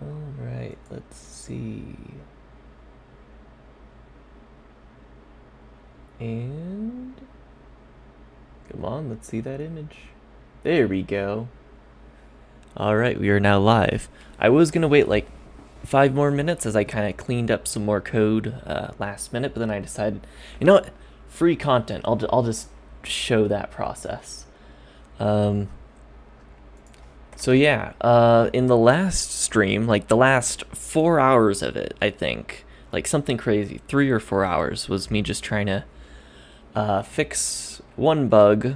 Alright, let's see. And come on, let's see that image. There we go. Alright, we are now live. I was gonna wait like 5 more minutes as I kind of cleaned up some more code last minute, but then I decided, you know what? Free content. I'll just show that process. So yeah, in the last stream, like the last 4 hours of it, I think, like something crazy, 3 or 4 hours was me just trying to fix one bug,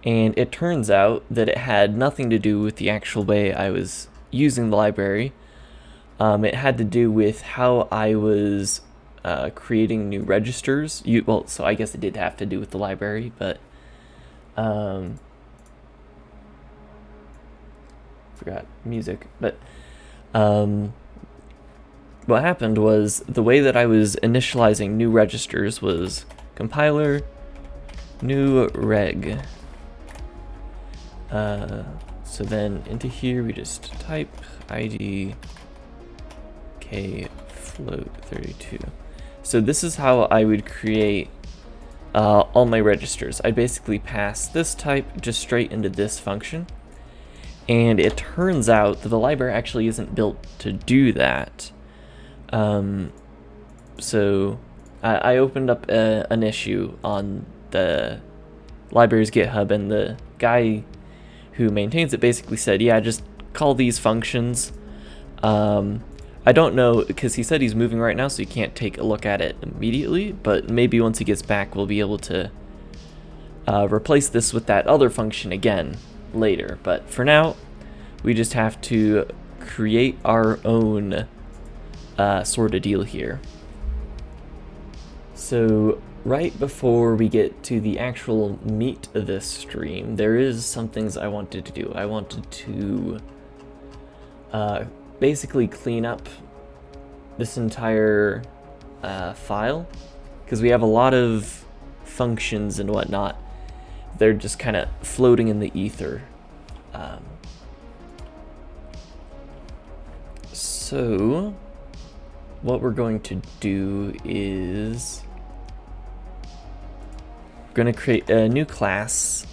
and it turns out that it had nothing to do with the actual way I was using the library. It had to do with how I was creating new registers. Well, so I guess it did have to do with the library, but forgot music. But what happened was the way that I was initializing new registers was compiler new reg. So then into here we just type id k float 32. So this is how I would create all my registers. I basically pass this type just straight into this function, and it turns out that the library actually isn't built to do that. So I opened up an issue on the library's GitHub, and the guy who maintains it basically said, yeah, just call these functions. I don't know, because he said he's moving right now, so he can't take a look at it immediately, but maybe once he gets back we'll be able to replace this with that other function again later. But for now, we just have to create our own sort of deal here. So right before we get to the actual meat of this stream, there is some things I wanted to do. I wanted to basically clean up this entire file, because we have a lot of functions and whatnot. They're just kind of floating in the ether. So what we're going to do is we're going to create a new class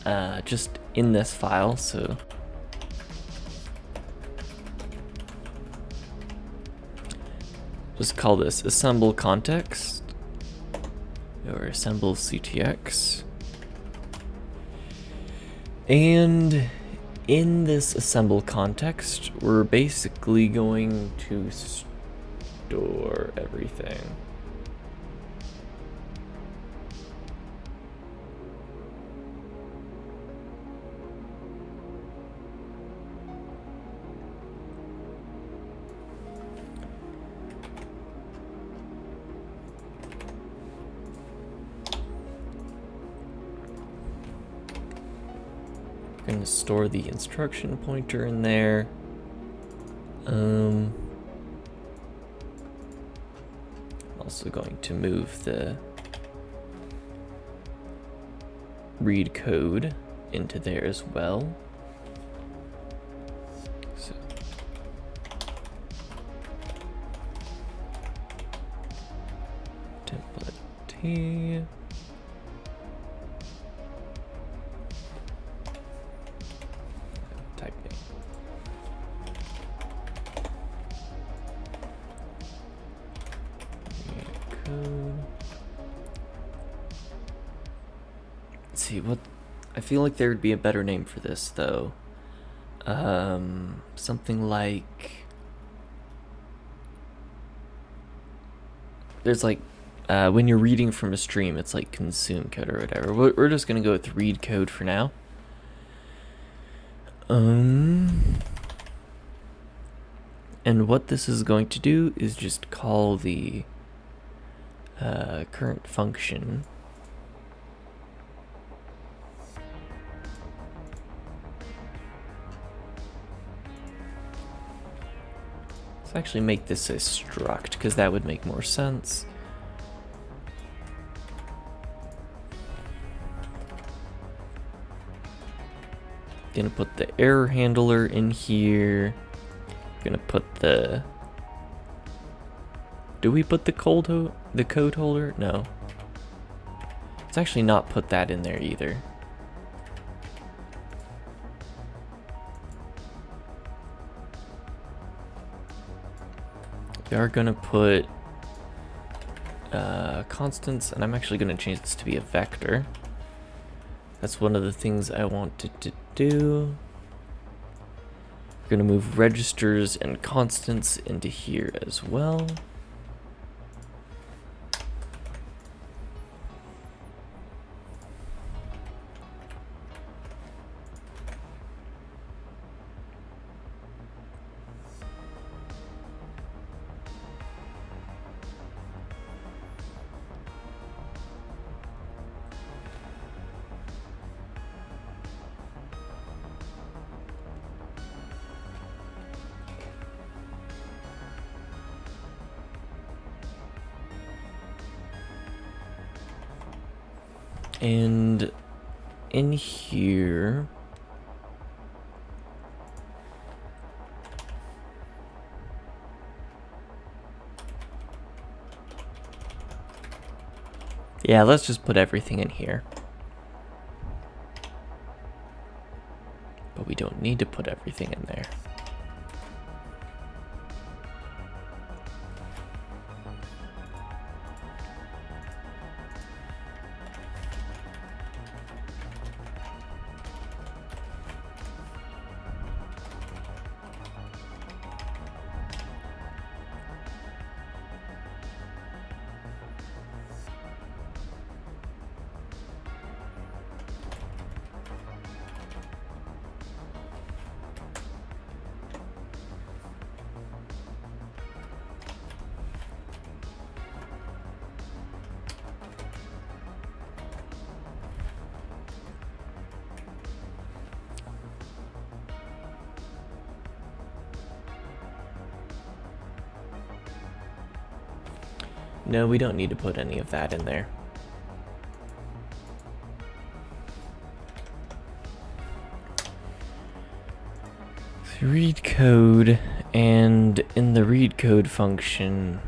just in this file. So just call this assemble context or assemble ctx. And in this assemble context, we're basically going to store everything. Going to store the instruction pointer in there. Also going to move the read code into there as well. So template T. Let's see, what I feel like there would be a better name for this though. Something like there's like when you're reading from a stream, it's like consume code or whatever. We're just gonna go with read code for now. And what this is going to do is just call the current function. Let's actually make this a struct, because that would make more sense. Gonna put the error handler in here. Gonna put the... Do we put the code holder? No. Let's actually not put that in there either. We are gonna put constants, and I'm actually gonna change this to be a vector. That's one of the things I wanted to do. We're gonna move registers and constants into here as well. And in here, yeah, let's just put everything in here. But we don't need to put everything in there. No, we don't need to put any of that in there. So read code, and in the read code function,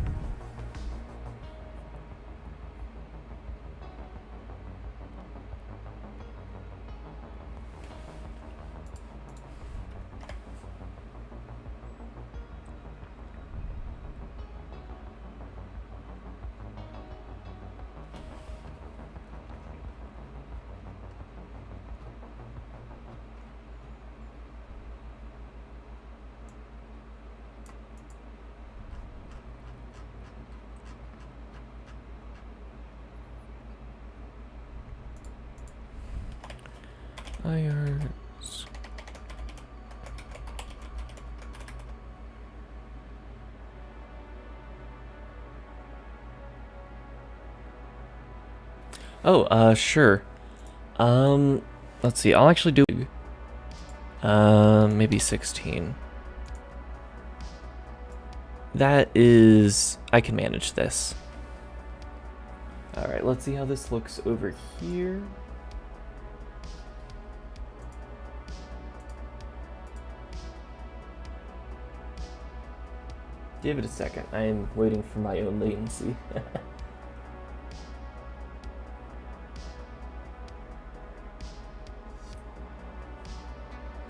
IRs. Oh, sure. Let's see. I'll actually do maybe 16. That is, I can manage this. All right, let's see how this looks over here. Give it a second. I am waiting for my own latency.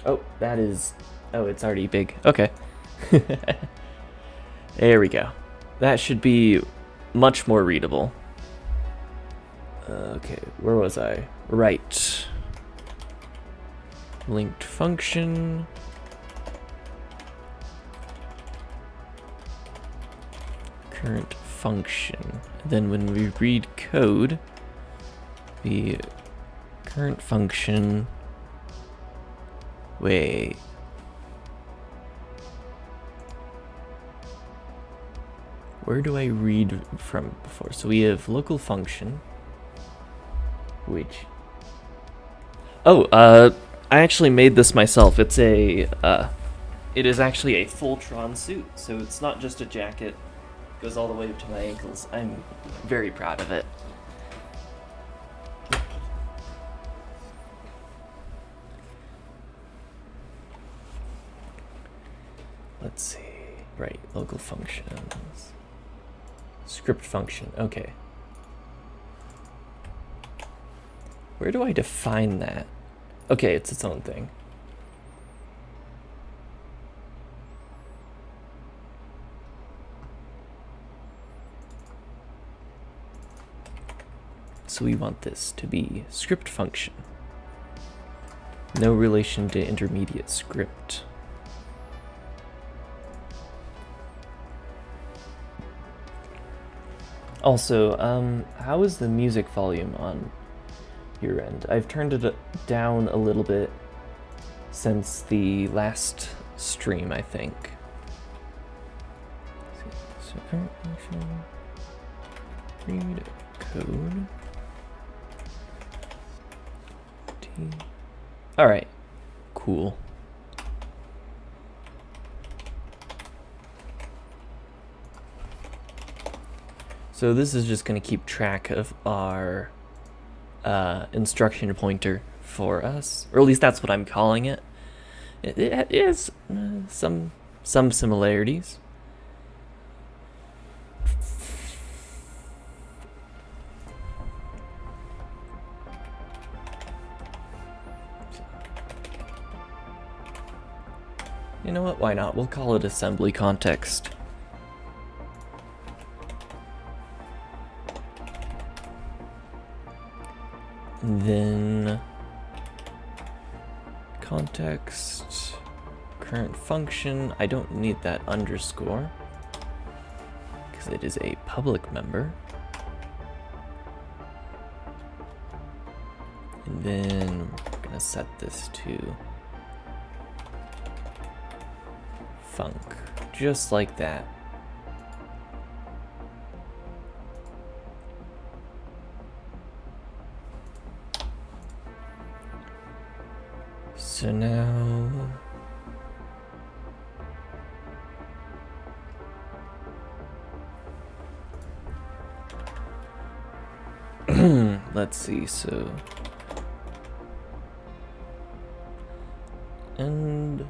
Oh, that is... Oh, it's already big. Okay. There we go. That should be much more readable. Okay, where was I? Right. Linked function. Current function. Then when we read code, the current function... Wait. Where do I read from before? So we have local function, which... Oh, I actually made this myself. It's a, it is actually a full Tron suit, so it's not just a jacket. It goes all the way up to my ankles. I'm very proud of it. let's see. Right, local functions. Script function, okay. Where do I define that? Okay, it's its own thing. So we want this to be script function. No relation to intermediate script. Also, how is the music volume on your end? I've turned it down a little bit since the last stream, I think. So current function, read code. All right, cool. So this is just going to keep track of our instruction pointer for us, or at least that's what I'm calling it. It is some similarities. You know what? Why not? We'll call it assembly context. And then context, current function. I don't need that underscore because it is a public member. And then we're gonna set this to func, just like that. So now let's see, so and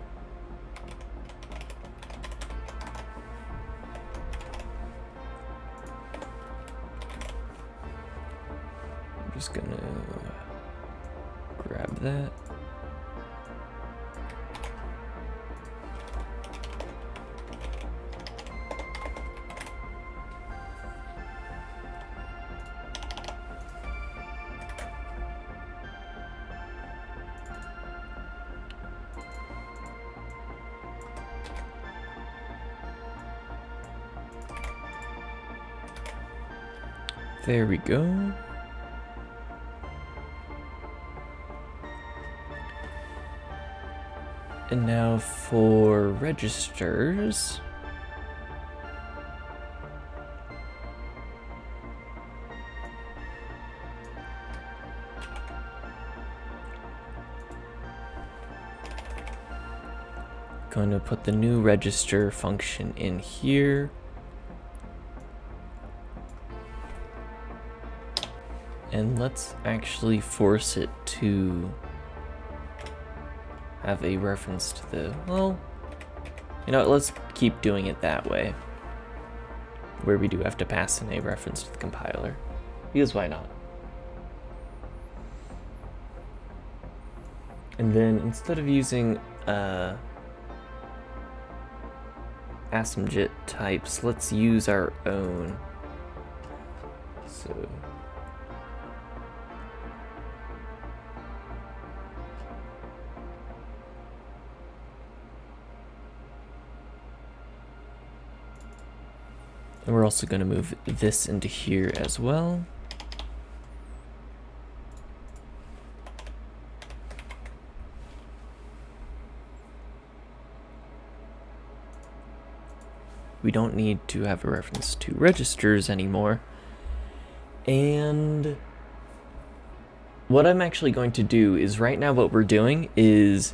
I'm just gonna grab that. There we go. And now for registers. Going to put the new register function in here. And let's actually force it to have a reference to the, well, you know, let's keep doing it that way, where we do have to pass in a reference to the compiler, because why not? And then instead of using ASMJIT types, let's use our own. So and we're also going to move this into here as well. We don't need to have a reference to registers anymore. And what I'm actually going to do is, right now what we're doing is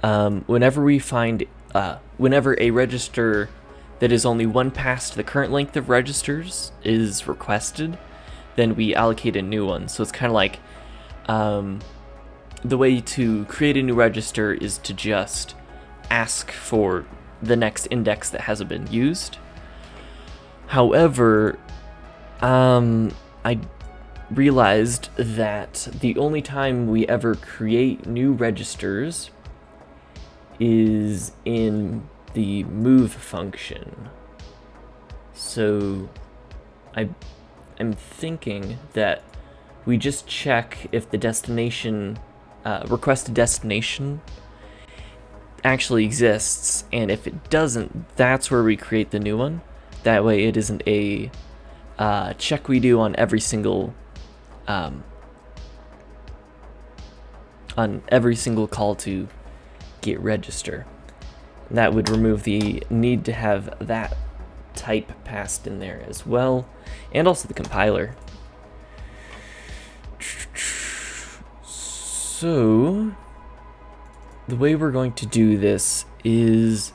whenever we find, whenever a register that is only one past the current length of registers is requested, then we allocate a new one. So it's kind of like the way to create a new register is to just ask for the next index that hasn't been used. However, I realized that the only time we ever create new registers is in the move function. So I'm thinking that we just check if the destination, requested destination actually exists, and if it doesn't, that's where we create the new one. That way it isn't a check we do on every single call to get register. That would remove the need to have that type passed in there as well, and also the compiler. So the way we're going to do this is,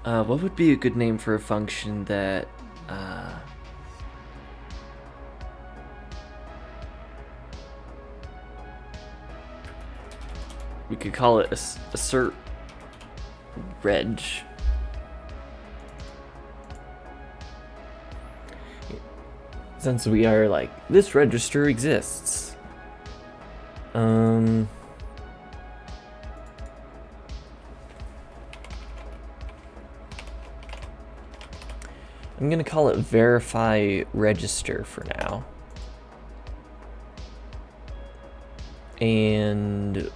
what would be a good name for a function that we could call it assert reg. Since we are like, this register exists. I'm gonna call it verify register for now. And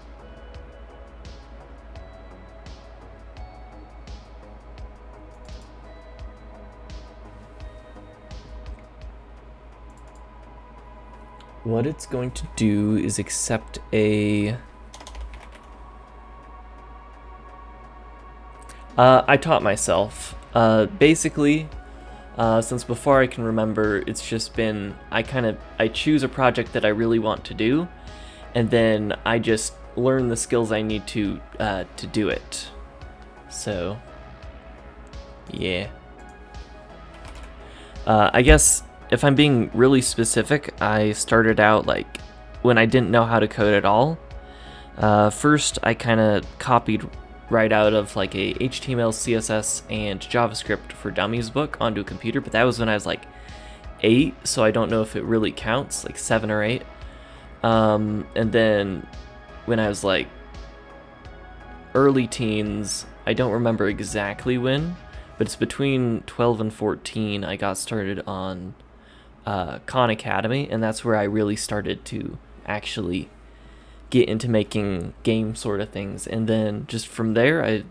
what it's going to do is accept a... I taught myself. Basically, since before I can remember, it's just been, I choose a project that I really want to do, and then I just learn the skills I need to do it. So, yeah. I guess if I'm being really specific, I started out like when I didn't know how to code at all. First, I kind of copied right out of like a HTML, CSS, and JavaScript for Dummies book onto a computer, but that was when I was like 8, so I don't know if it really counts, like 7 or 8. And then when I was like early teens, I don't remember exactly when, but it's between 12 and 14, I got started on Khan Academy, and that's where I really started to actually get into making game sort of things. And then just from there,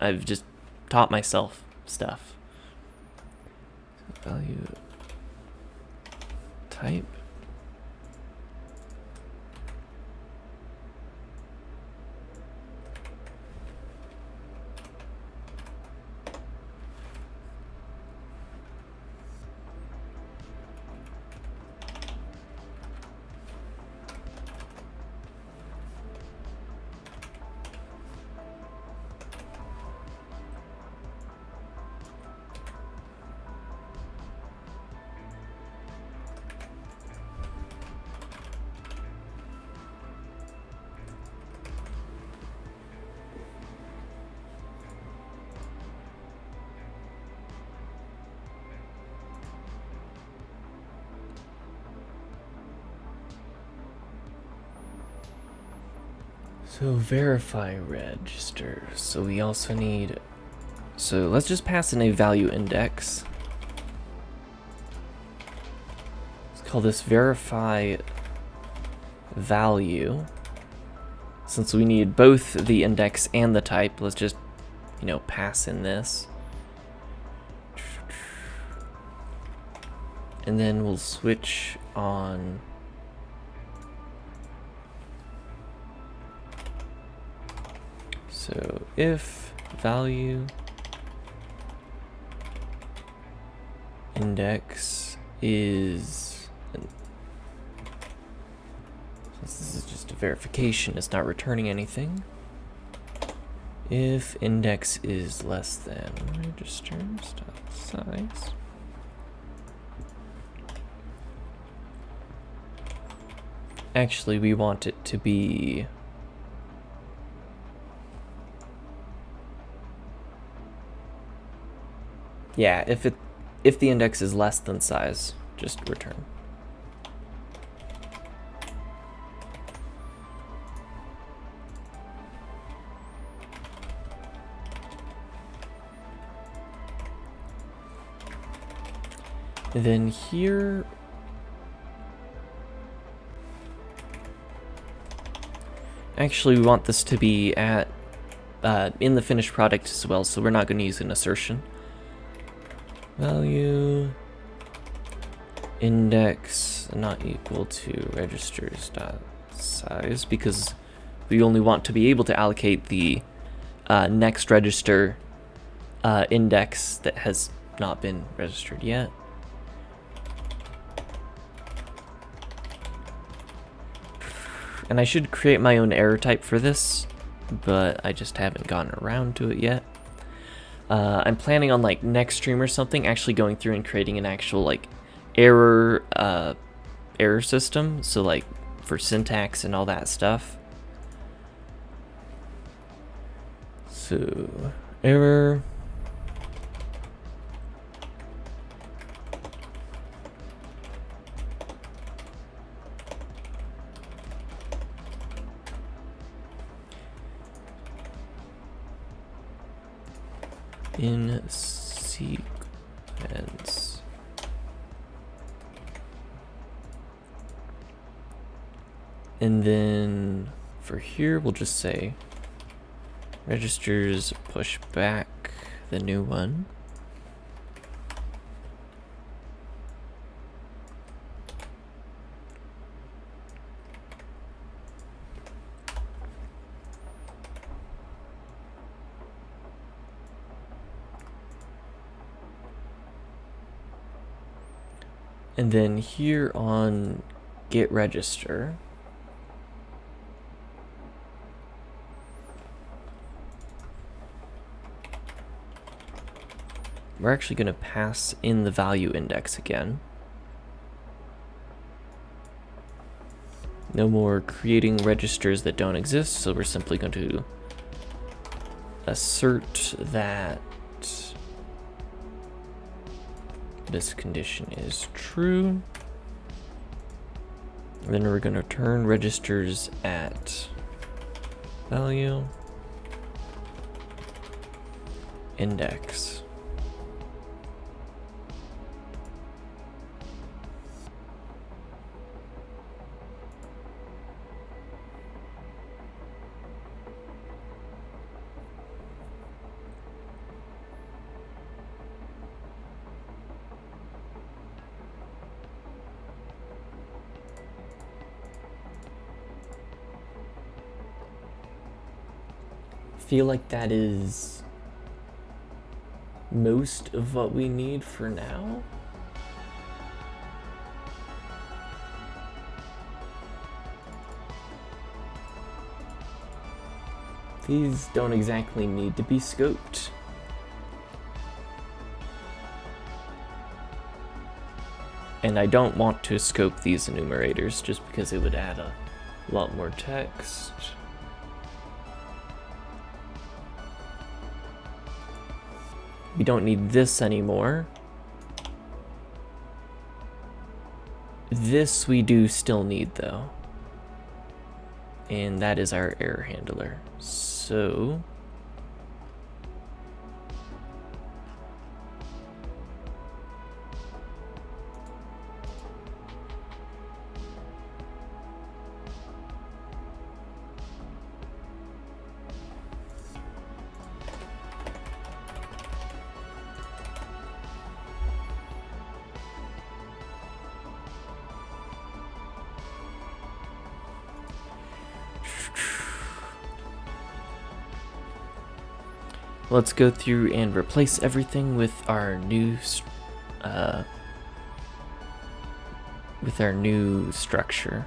I've just taught myself stuff. Value type. So verify register. So we also need, so let's just pass in a value index. Let's call this verify value. Since we need both the index and the type, let's just, pass in this. And then we'll switch on so if value index is, since this is just a verification, it's not returning anything. If index is less than registers.size, actually we want it to be Yeah, if the index is less than size, just return. And then here, actually we want this to be at in the finished product as well, so we're not going to use an assertion. Value index not equal to registers dot size, because we only want to be able to allocate the next register index that has not been registered yet. And I should create my own error type for this, but I just haven't gotten around to it yet. I'm planning on, like, next stream or something, actually going through and creating an actual, like, error system, so, like, for syntax and all that stuff. So, error. In sequence. And then for here, we'll just say registers push back the new one. And then here on get register, we're actually going to pass in the value index again. No more creating registers that don't exist, so we're simply going to assert that this condition is true. And then we're going to return registers at value index. Feel like that is most of what we need for now. These don't exactly need to be scoped. And I don't want to scope these enumerators just because it would add a lot more text. We don't need this anymore. This we do still need though. And that is our error handler. So let's go through and replace everything with our new structure.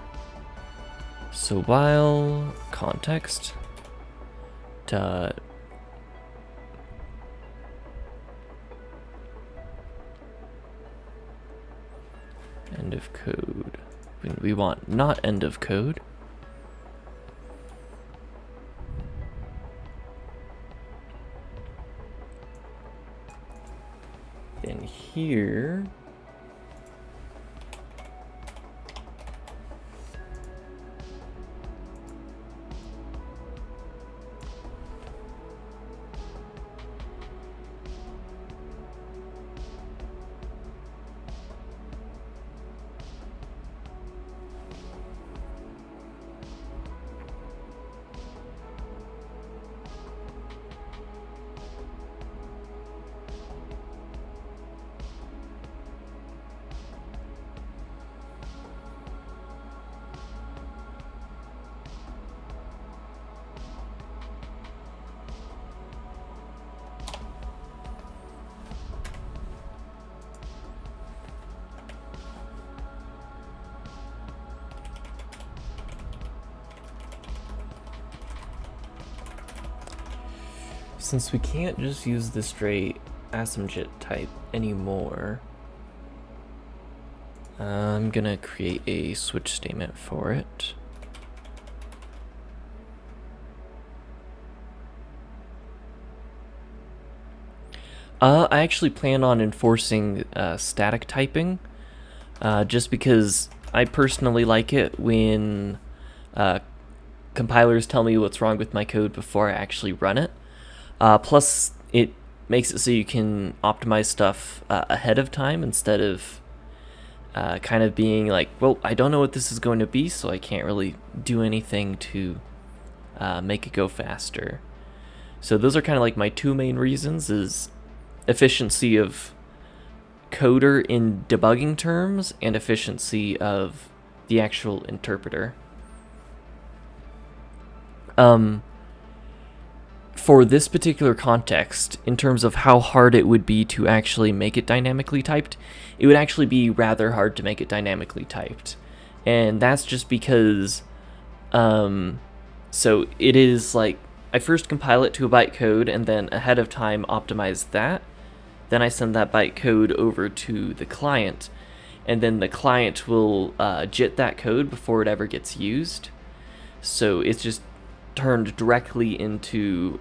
So while context dot end of code. We want not end of code. Then here, since we can't just use the straight asymptote type anymore, I'm gonna create a switch statement for it. I actually plan on enforcing static typing, just because I personally like it when compilers tell me what's wrong with my code before I actually run it. Plus, it makes it so you can optimize stuff ahead of time instead of kind of being like, well, I don't know what this is going to be, so I can't really do anything to make it go faster. So those are kind of like my two main reasons, is efficiency of coder in debugging terms and efficiency of the actual interpreter. For this particular context, in terms of how hard it would be to actually make it dynamically typed, it would actually be rather hard to make it dynamically typed. And that's just because, so it is like, I first compile it to a bytecode and then ahead of time optimize that. Then I send that bytecode over to the client, and then the client will JIT that code before it ever gets used. So it's just turned directly into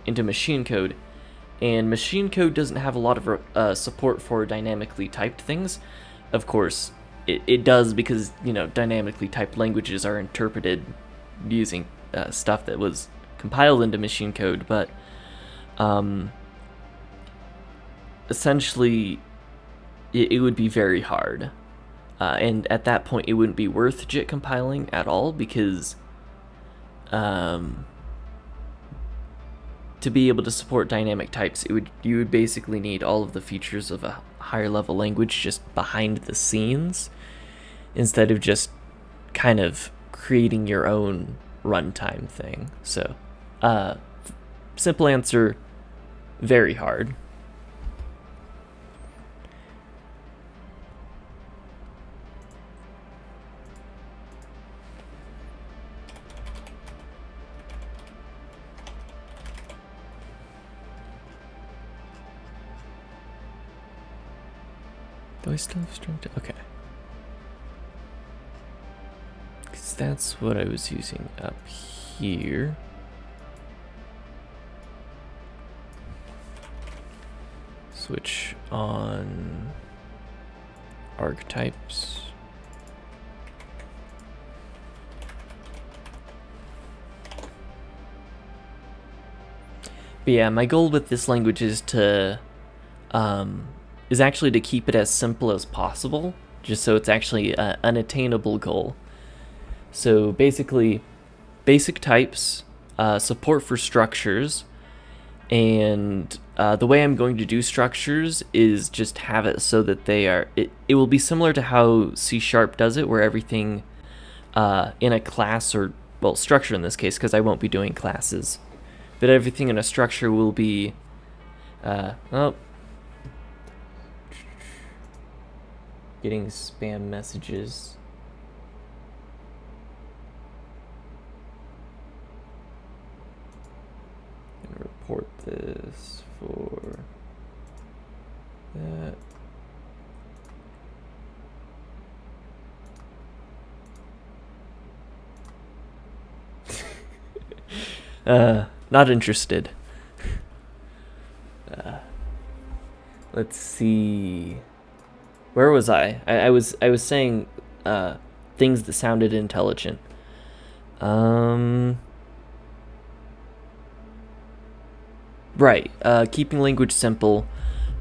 machine code, and machine code doesn't have a lot of support for dynamically typed things. Of course, it does, because dynamically typed languages are interpreted using stuff that was compiled into machine code, but essentially it would be very hard, and at that point it wouldn't be worth JIT compiling at all, because to be able to support dynamic types, you would basically need all of the features of a higher level language just behind the scenes, instead of just kind of creating your own runtime thing. So simple answer, very hard. Do I still have string type? Okay. Because that's what I was using up here. Switch on archetypes. But yeah, my goal with this language is to is actually to keep it as simple as possible, just so it's actually an attainable goal. So basically, basic types, support for structures, and the way I'm going to do structures is just have it so that they are, it will be similar to how C# does it, where everything in a class, or, well, structure in this case, because I won't be doing classes, but everything in a structure will be, getting spam messages. I'm gonna report this for that. Not interested. let's see. Where was I? I was saying things that sounded intelligent. Right. Keeping language simple.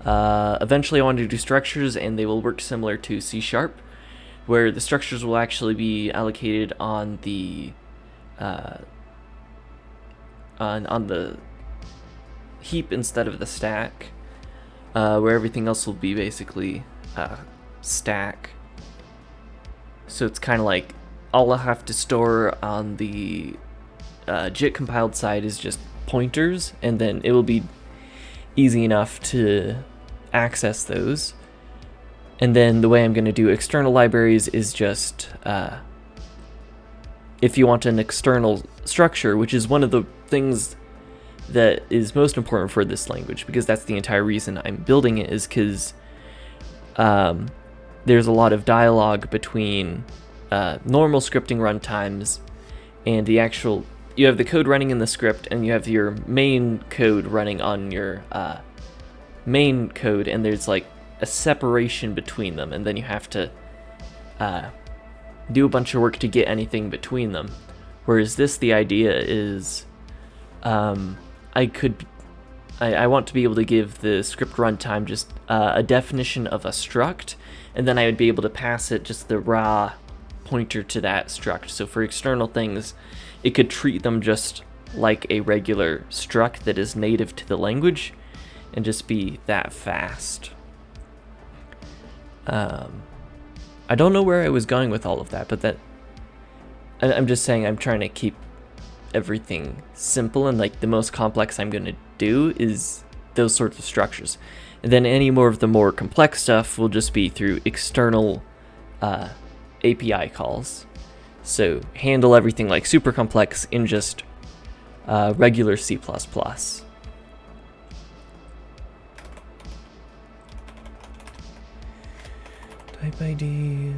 Eventually I want to do structures, and they will work similar to C#, where the structures will actually be allocated on the on the heap instead of the stack, where everything else will be basically stack. So it's kind of like all I have to store on the JIT compiled side is just pointers, and then it will be easy enough to access those. And then the way I'm going to do external libraries is just if you want an external structure, which is one of the things that is most important for this language, because that's the entire reason I'm building it, is because there's a lot of dialogue between normal scripting runtimes and the actual, you have the code running in the script, and you have your main code running on your main code, and there's like a separation between them, and then you have to do a bunch of work to get anything between them. Whereas this, the idea is I want to be able to give the script runtime just a definition of a struct, and then I would be able to pass it just the raw pointer to that struct. So for external things, it could treat them just like a regular struct that is native to the language and just be that fast. I don't know where I was going with all of that, but I'm just saying I'm trying to keep everything simple, and like the most complex I'm going to do is those sorts of structures. And then any more of the more complex stuff will just be through external API calls. So handle everything like super complex in just regular C++. Type ID.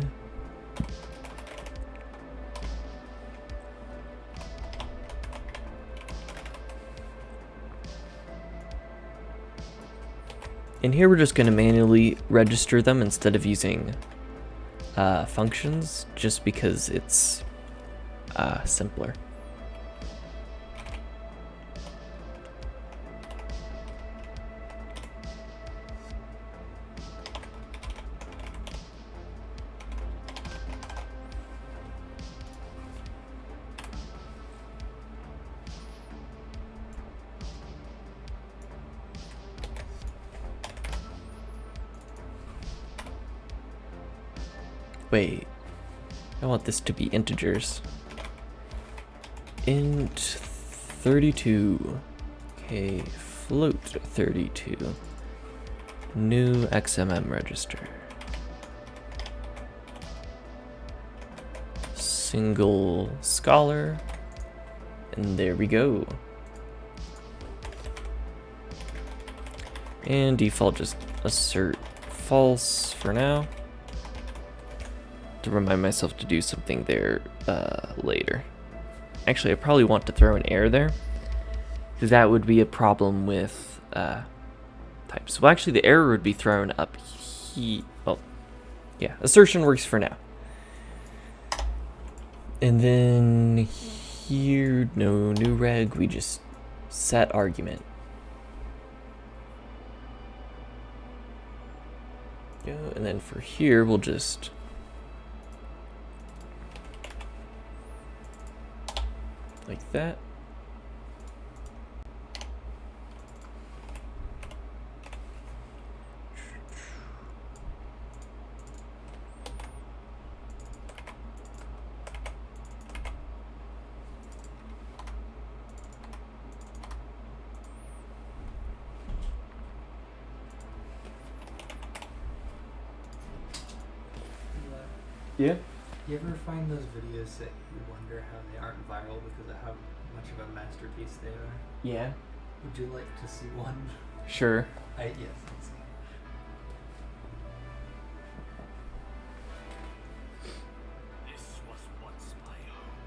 In here we're just going to manually register them instead of using functions, just because it's simpler. Wait, I want this to be integers. Int 32. Okay, float 32. New XMM register. Single scholar. And there we go. And default just assert false for now, to remind myself to do something there later. Actually, I probably want to throw an error there, because that would be a problem with types. Well, actually, the error would be thrown up here. Well, yeah, assertion works for now. And then here, no new reg, we just set argument. And then for here, we'll just like that. Yeah. You ever find those videos that you wonder how they aren't viral because of how much of a masterpiece they are? Yeah. Would you like to see one? Sure. Yes. Let's see. This was once my home.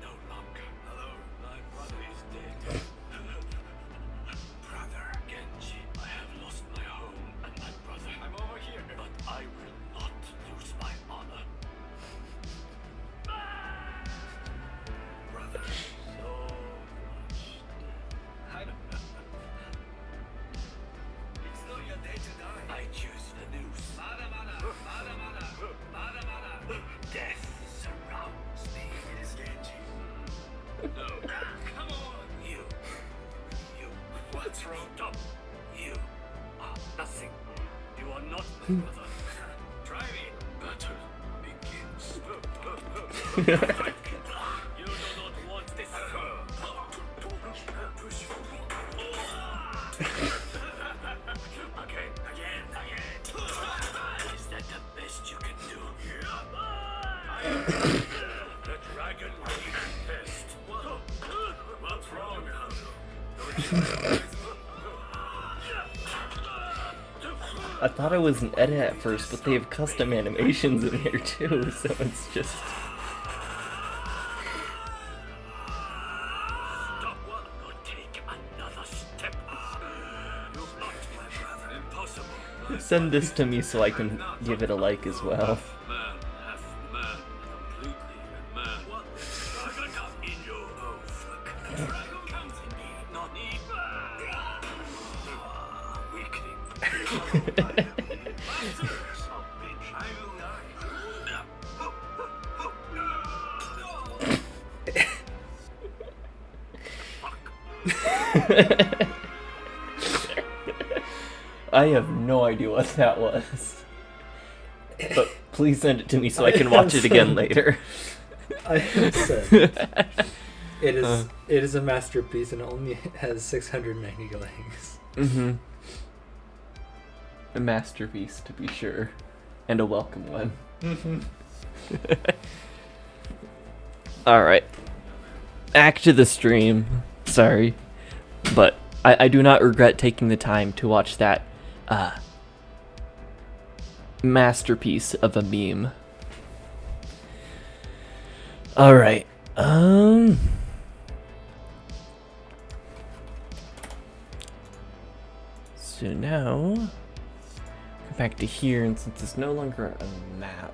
No longer. Hello, my brother is dead. Brother Genji, I have lost my home. Stop! You are nothing. You are not my brother. Try me. Battle begins. You do not want this. Again. Is that the best you can do? The dragon leaves best. What's wrong? I thought it was an edit at first, but they have custom animations in here too, so it's just... Stop one or take another step. You're not my brother. Impossible. Send this to me so I can give it a like as well. Man, half man, completely man. What? Dragon come in you. Oh, fuck. Dragon comes in me, not me. Weakling. Monsters. Oh, bitch. I will die. I have no idea what that was. But please send it to me so I can watch it again later. I have said it is a masterpiece and it only has 690 likes. Mm-hmm. A masterpiece, to be sure. And a welcome one. Mm-hmm. Alright. Back to the stream. Sorry. But I do not regret taking the time to watch that masterpiece of a meme. Alright. So now, go back to here, and since it's no longer a map,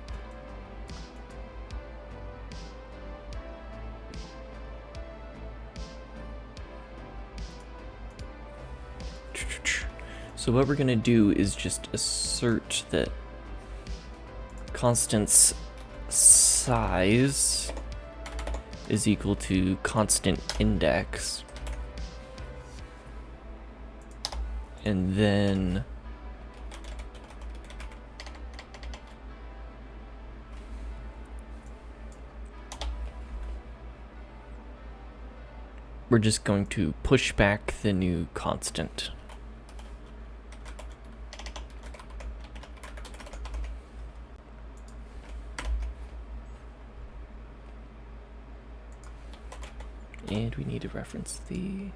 so what we're gonna do is just assert that constant's size is equal to constant index. And then we're just going to push back the new constant. And we need to reference the...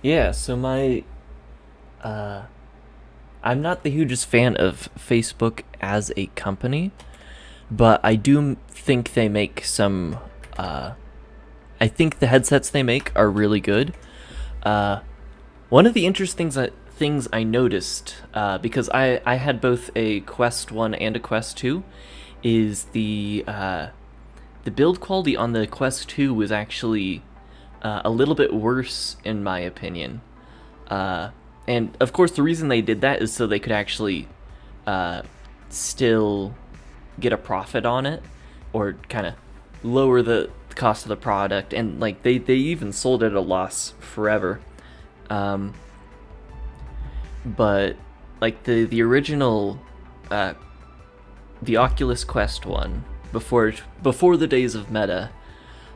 Yeah, so my... I'm not the hugest fan of Facebook as a company, but I do think they make some... I think the headsets they make are really good. One of the interesting things I noticed, because I had both a Quest 1 and a Quest 2, is the build quality on the Quest 2 was actually a little bit worse in my opinion. And of course the reason they did that is so they could actually still get a profit on it, or kind of lower the cost of the product, and like they even sold it at a loss forever. But like the original the Oculus Quest 1 before the days of Meta,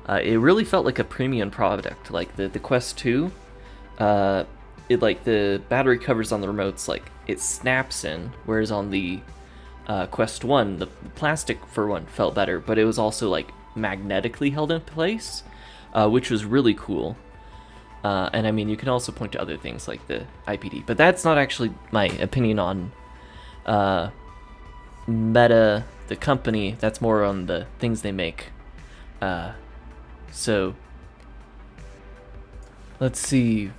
it really felt like a premium product. Like the Quest 2, it like the battery covers on the remotes, like it snaps in, whereas on the Quest 1 the plastic for one felt better, but it was also like magnetically held in place, which was really cool. And I mean, you can also point to other things like the IPD, but that's not actually my opinion on Meta, the company. That's more on the things they make. So let's see.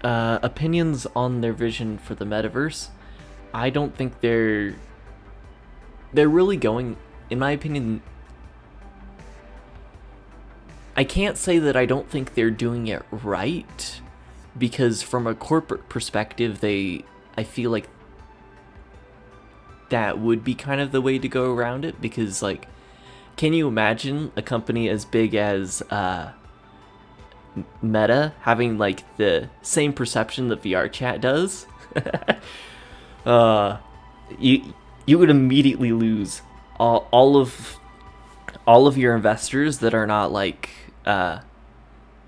Opinions on their vision for the metaverse. I don't think they're really going, in my opinion. I can't say that I don't think they're doing it right, because from a corporate perspective, I feel like that would be kind of the way to go around it, because like can you imagine a company as big as Meta having like the same perception that VR chat does? You would immediately lose all of your investors that are not like and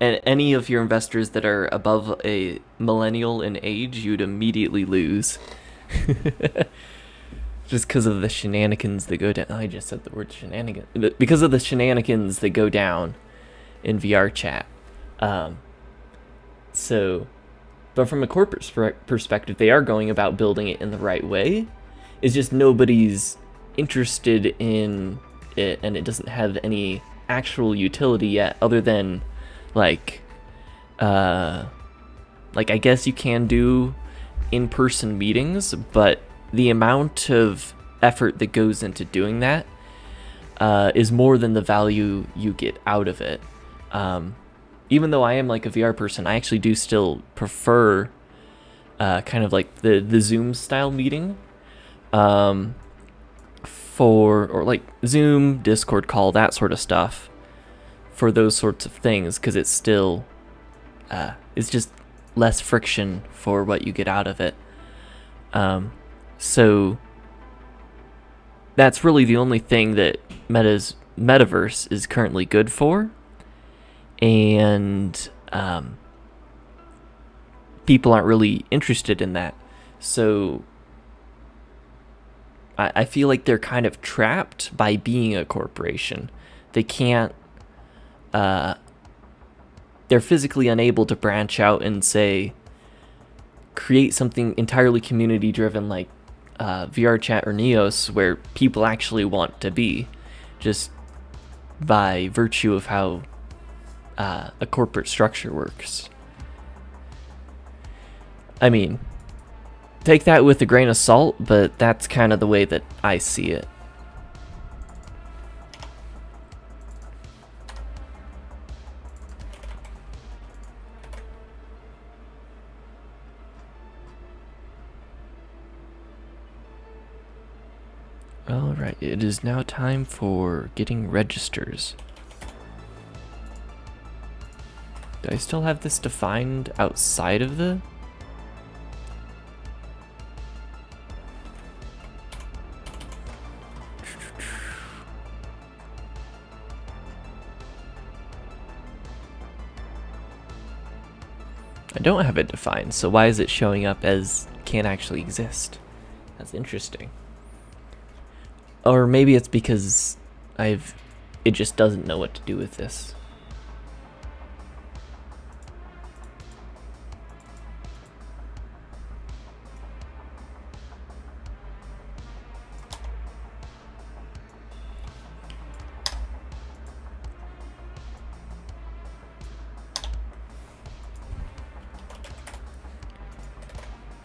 any of your investors that are above a millennial in age. You'd immediately lose. Just because of the shenanigans that go down. I just said the word shenanigans. Because of the shenanigans that go down in VR chat. But from a corporate perspective, they are going about building it in the right way. It's just nobody's interested in it, and it doesn't have any actual utility yet, other than like I guess you can do in-person meetings, but the amount of effort that goes into doing that is more than the value you get out of it. Even though I am like a VR person, I actually do still prefer kind of like the Zoom style meeting or like Zoom, Discord call, that sort of stuff for those sorts of things, because it's still it's just less friction for what you get out of it. So that's really the only thing that Meta's metaverse is currently good for. And people aren't really interested in that. So I feel like they're kind of trapped by being a corporation. They can't... they're physically unable to branch out and say, create something entirely community driven like VR chat or Neos, where people actually want to be, just by virtue of how a corporate structure works. I mean, take that with a grain of salt, but that's kind of the way that I see it. Alright, it is now time for getting registers. Do I still have this defined outside of the... I don't have it defined, so why is it showing up as can't actually exist? That's interesting. Or maybe it's because it just doesn't know what to do with this.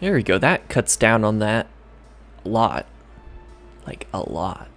There we go, that cuts down on that a lot. Like, a lot.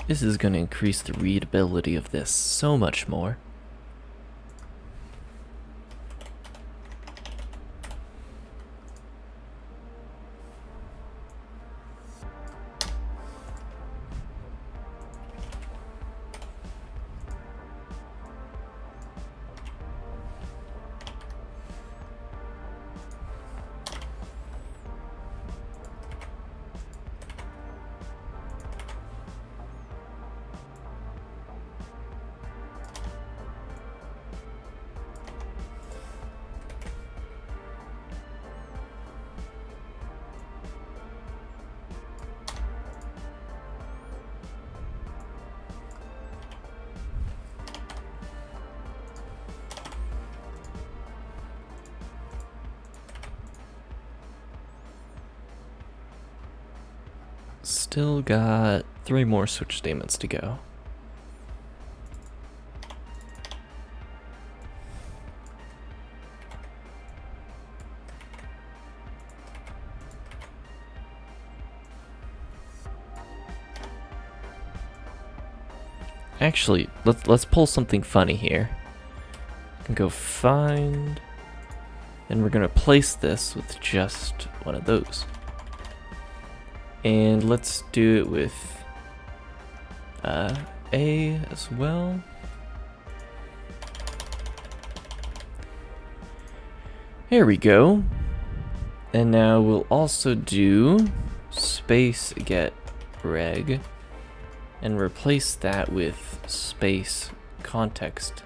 This is going to increase the readability of this so much more. Still got 3 more switch statements to go. Actually, let's pull something funny here. We can go find, and we're gonna place this with just one of those. And let's do it with A as well. Here we go. And now we'll also do space get reg and replace that with space context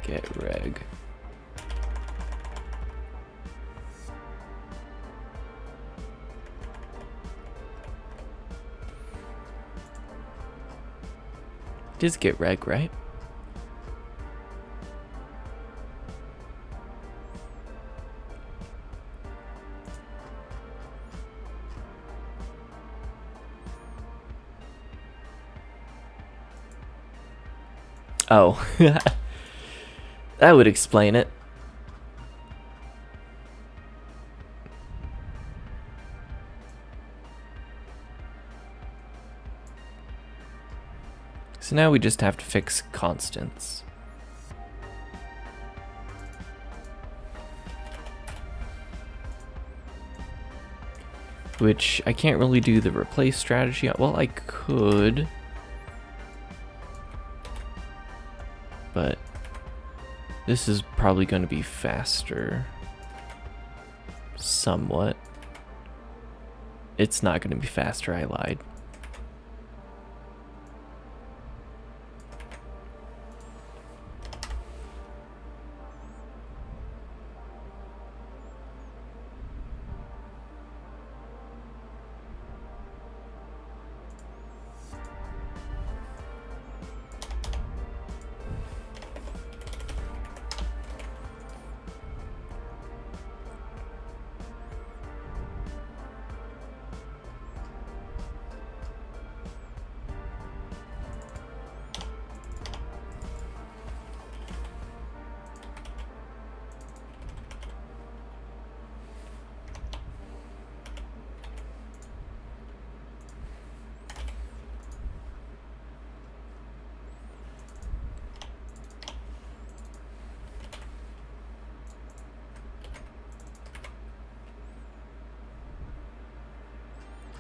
get reg. Just get reg, right? Oh, that would explain it. So now we just have to fix constants. Which I can't really do the replace strategy. Well, I could. But this is probably going to be faster. Somewhat. It's not going to be faster, I lied.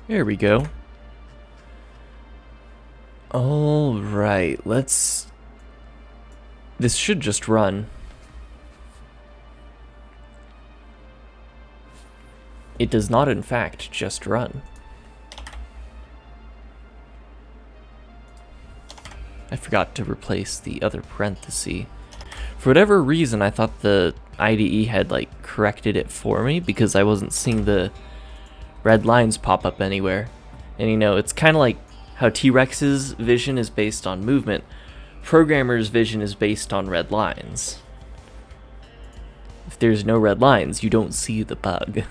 There we go. All right, let's... This should just run. It does not, in fact, just run. I forgot to replace the other parenthesis. For whatever reason, I thought the IDE had, like, corrected it for me because I wasn't seeing the red lines pop up anywhere. And you know, it's kind of like how T-Rex's vision is based on movement. Programmer's vision is based on red lines. If there's no red lines, you don't see the bug.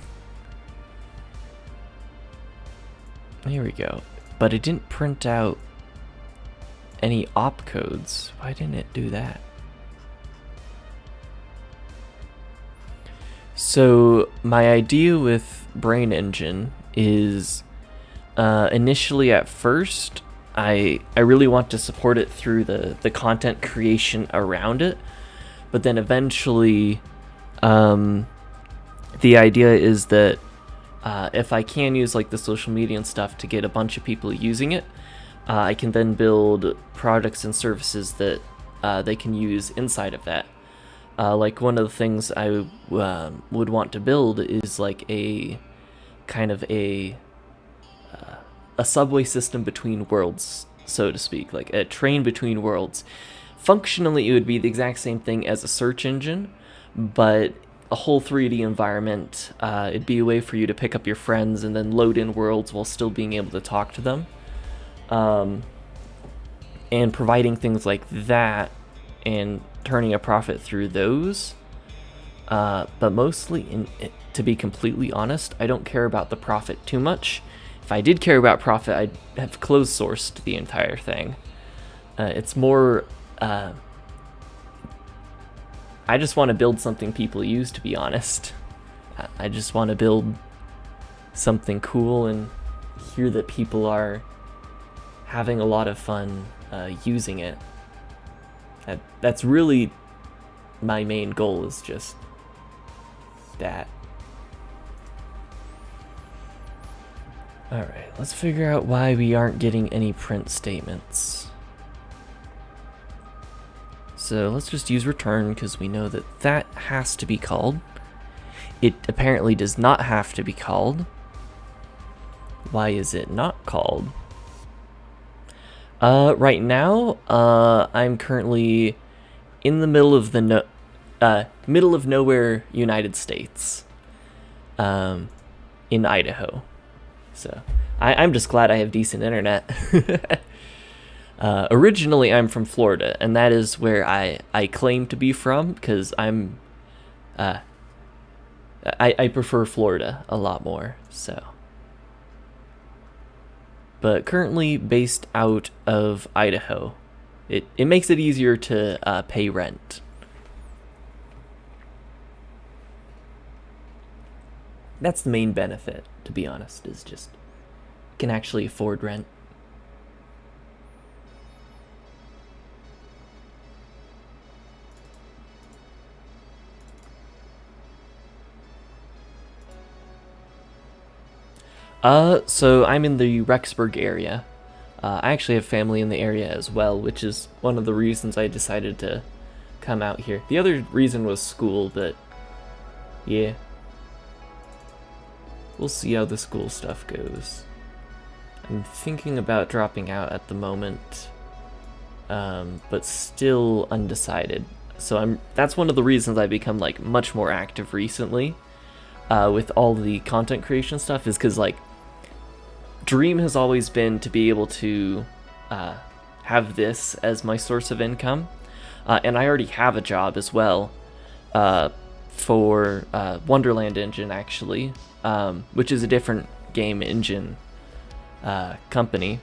Here we go. But it didn't print out any opcodes. Why didn't it do that? So my idea with Brane Engine is initially at first I really want to support it through the content creation around it, but then eventually the idea is that if I can use like the social media and stuff to get a bunch of people using it, I can then build products and services that they can use inside of that. Like one of the things I would want to build is like a kind of a subway system between worlds, so to speak, like a train between worlds. Functionally, it would be the exact same thing as a search engine, but a whole 3D environment. It'd be a way for you to pick up your friends and then load in worlds while still being able to talk to them. And providing things like that and turning a profit through those. But mostly, to be completely honest, I don't care about the profit too much. If I did care about profit, I'd have closed sourced the entire thing. It's more, I just want to build something people use, to be honest. I just want to build something cool and hear that people are having a lot of fun using it. That's really my main goal, is just that. Alright, let's figure out why we aren't getting any print statements. So let's just use return, because we know that that has to be called. It apparently does not have to be called. Why is it not called? Right now, I'm currently in the middle of the middle of nowhere, United States, in Idaho. So I'm just glad I have decent internet. Originally, I'm from Florida, and that is where I claim to be from, because I prefer Florida a lot more. So, but currently based out of Idaho. It makes it easier to pay rent. That's the main benefit, to be honest, is just can actually afford rent. So I'm in the Rexburg area. I actually have family in the area as well, which is one of the reasons I decided to come out here. The other reason was school, but yeah. We'll see how the school stuff goes. I'm thinking about dropping out at the moment, but still undecided. So that's one of the reasons I've become like much more active recently with all the content creation stuff, is because like dream has always been to be able to have this as my source of income, and I already have a job as well for Wonderland Engine, actually, which is a different game engine company.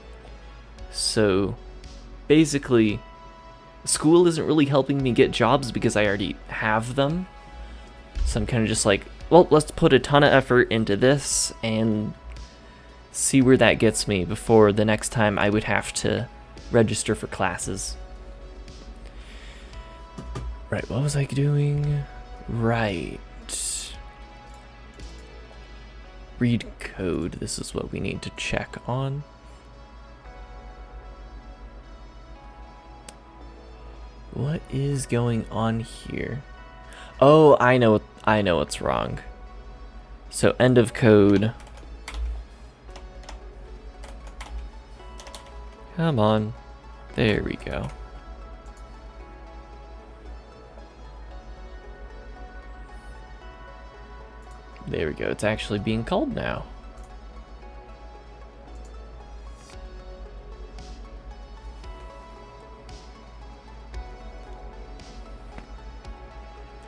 So basically, school isn't really helping me get jobs because I already have them. So I'm kind of just like, well, let's put a ton of effort into this and see where that gets me before the next time I would have to register for classes. Right, what was I doing? Right. Read code. This is what we need to check on. What is going on here? Oh, I know what's wrong. So end of code. Come on. There we go. There we go. It's actually being called now.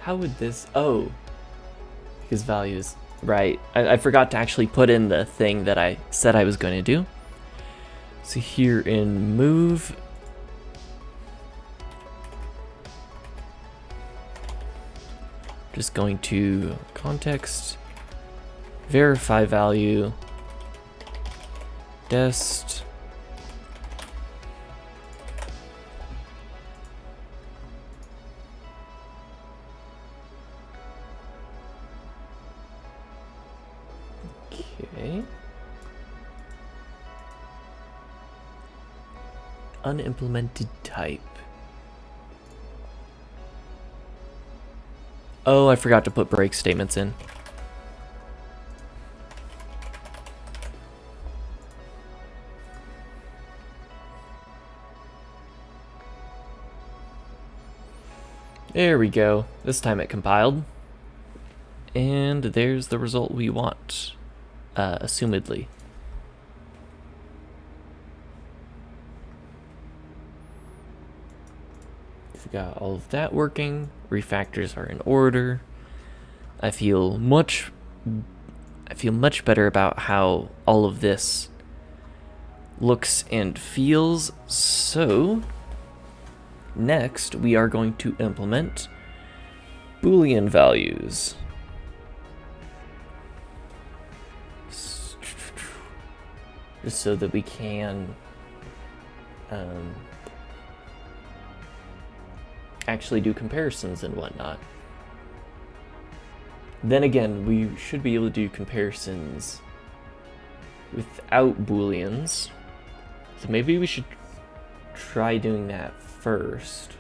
How would this... Oh. Because values... Right. I forgot to actually put in the thing that I said I was going to do. So here in move... Just going to context... Verify value... Dest... Okay. Unimplemented type. Oh, I forgot to put break statements in. There we go. This time it compiled. And there's the result we want, assumedly. We've got all of that working. Refactors are in order. I feel much better about how all of this looks and feels. So next we are going to implement Boolean values. Just so that we can actually do comparisons and whatnot. Then again, we should be able to do comparisons without Booleans. So maybe we should try doing that first.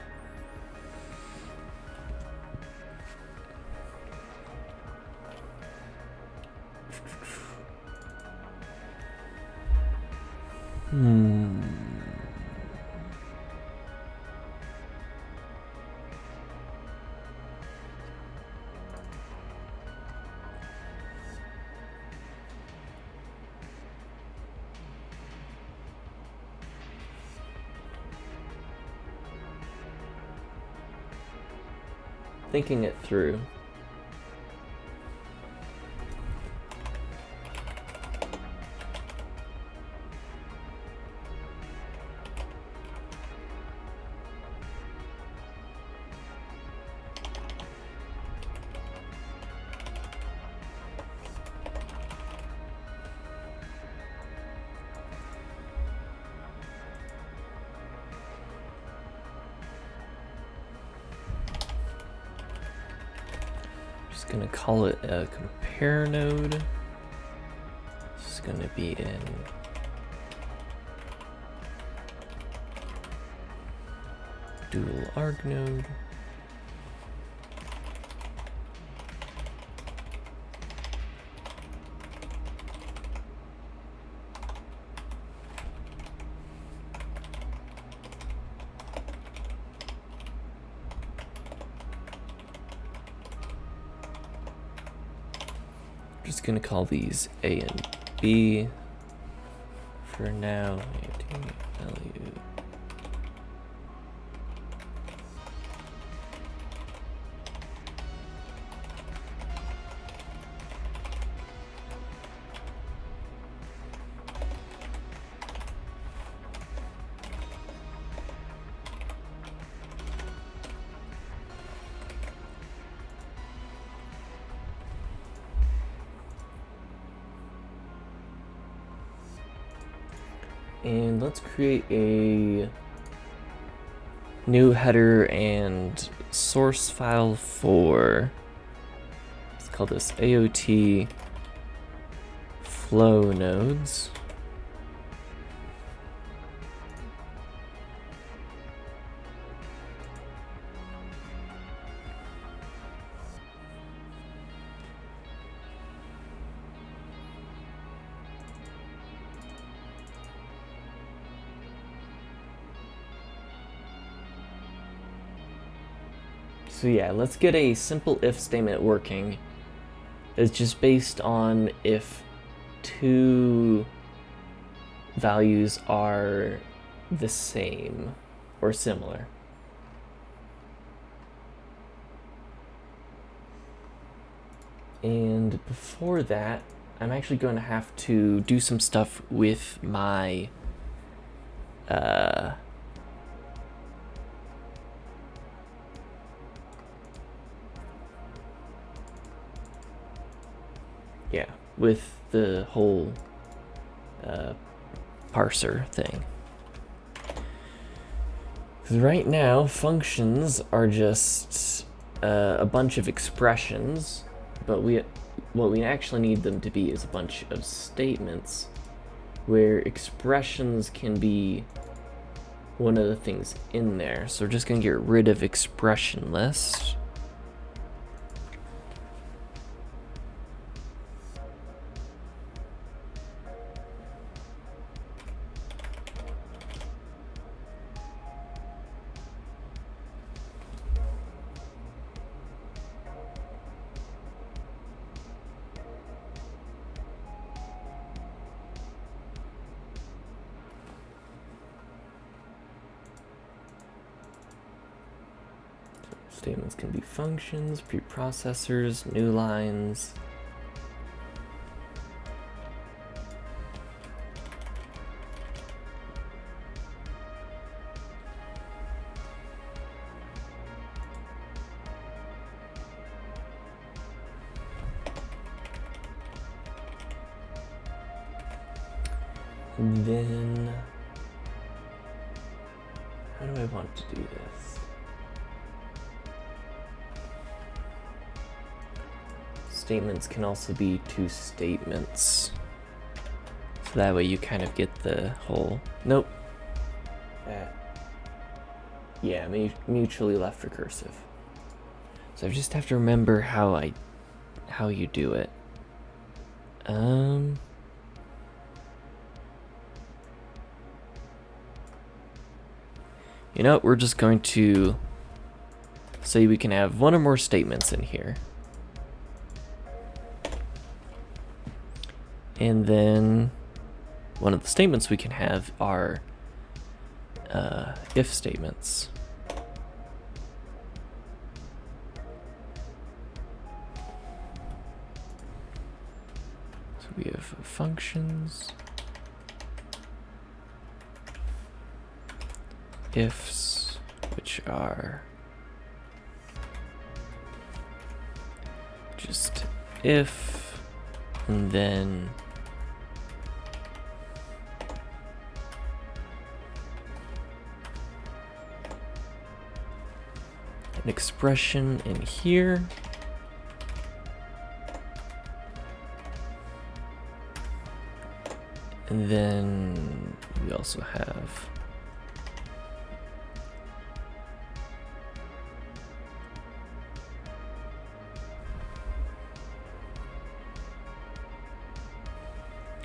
Thinking it through. Gonna call it a compare node. It's gonna be in dual arg node. Just gonna call these A and B for now. Value. And let's create a new header and source file for, let's call this AOT flow nodes. So yeah, let's get a simple if statement working. It's just based on if two values are the same or similar. And before that, I'm actually going to have to do some stuff with my yeah, with the whole parser thing. 'Cause right now, functions are just a bunch of expressions, but what we actually need them to be is a bunch of statements where expressions can be one of the things in there. So we're just going to get rid of expression list. Statements can be functions, preprocessors, new lines. And then, how do I want to do this? Statements can also be two statements. So that way you kind of get the whole, nope. Yeah, mutually left recursive. So I just have to remember how you do it. You know, we're just going to say we can have one or more statements in here. And then one of the statements we can have are if statements. So we have functions, ifs, which are just if, and then an expression in here. And then we also have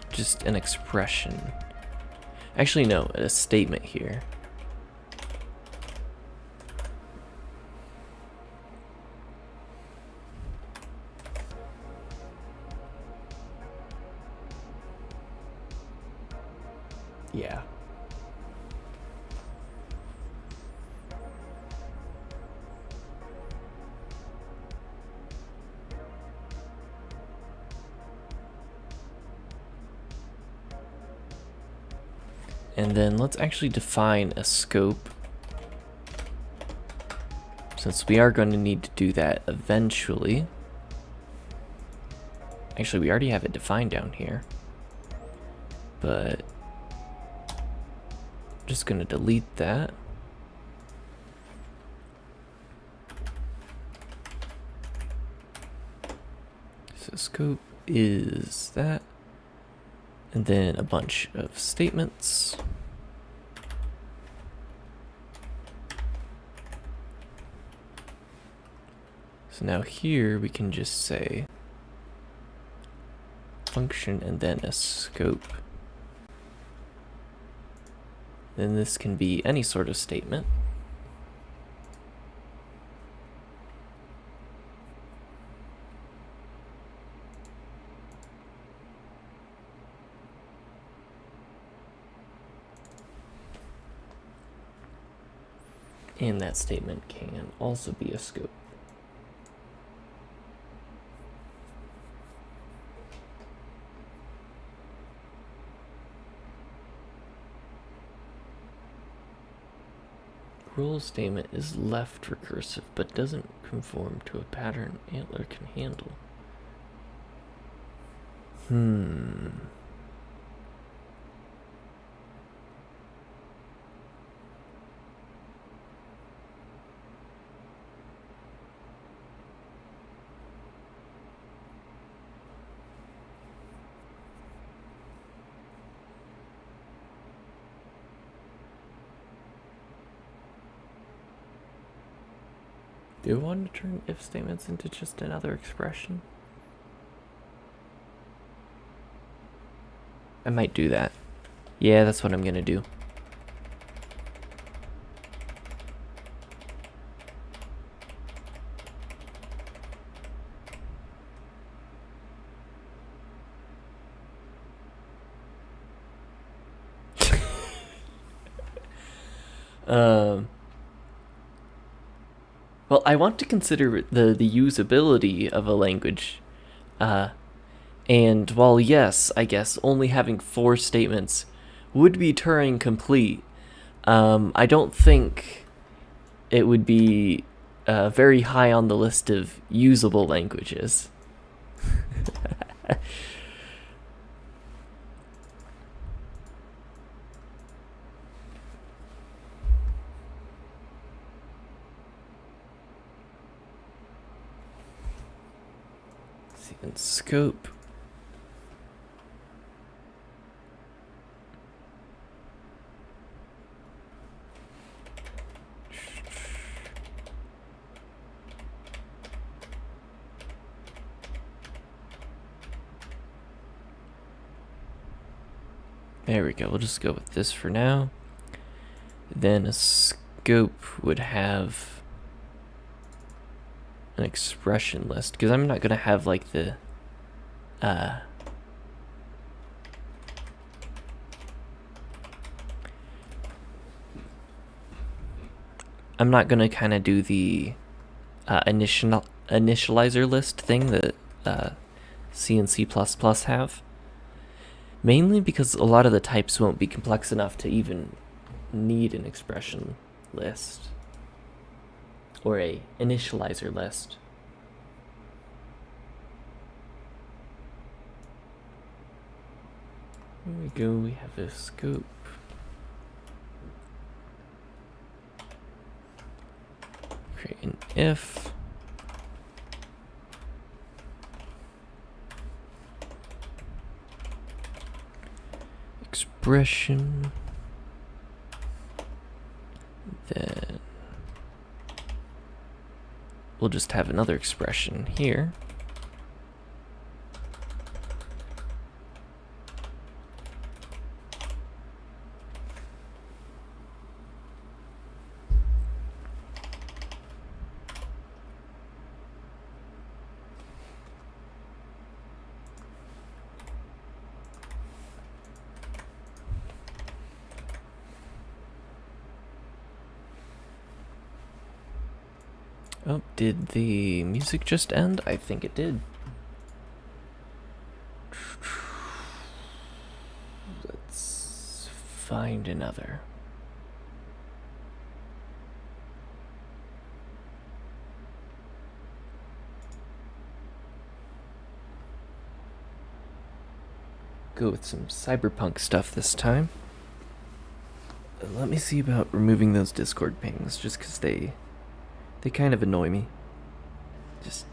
just an expression. Actually, no, a statement here. Yeah. And then let's actually define a scope, since we are going to need to do that eventually. Actually, we already have it defined down here, but just going to delete that. So scope is that, and then a bunch of statements. So now here we can just say function and then a scope. Then this can be any sort of statement. And that statement can also be a scope. Rule statement is left recursive, but doesn't conform to a pattern Antler can handle. Do I want to turn if statements into just another expression? I might do that. Yeah, that's what I'm gonna do. Well, I want to consider the usability of a language. And while yes, I guess only having 4 statements would be Turing complete, I don't think it would be very high on the list of usable languages. Let's see, in scope. There we go. We'll just go with this for now. Then a scope would have an expression list, because I'm not going to have like the I'm not going to kind of do the initializer list thing that C and C++ have. Mainly because a lot of the types won't be complex enough to even need an expression list or a initializer list. Here we go, we have a scope. Create an if. Expression. Then we'll just have another expression here. Oh, did the music just end? I think it did. Let's find another. Go with some cyberpunk stuff this time. Let me see about removing those Discord pings, just because they kind of annoy me. Just,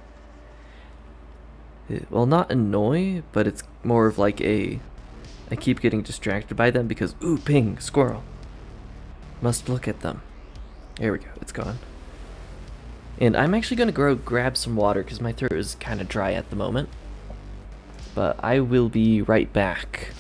well, not annoy, but it's more of like I keep getting distracted by them because, ooh, ping, squirrel. Must look at them. There we go, it's gone. And I'm actually going to grab some water because my throat is kind of dry at the moment. But I will be right back.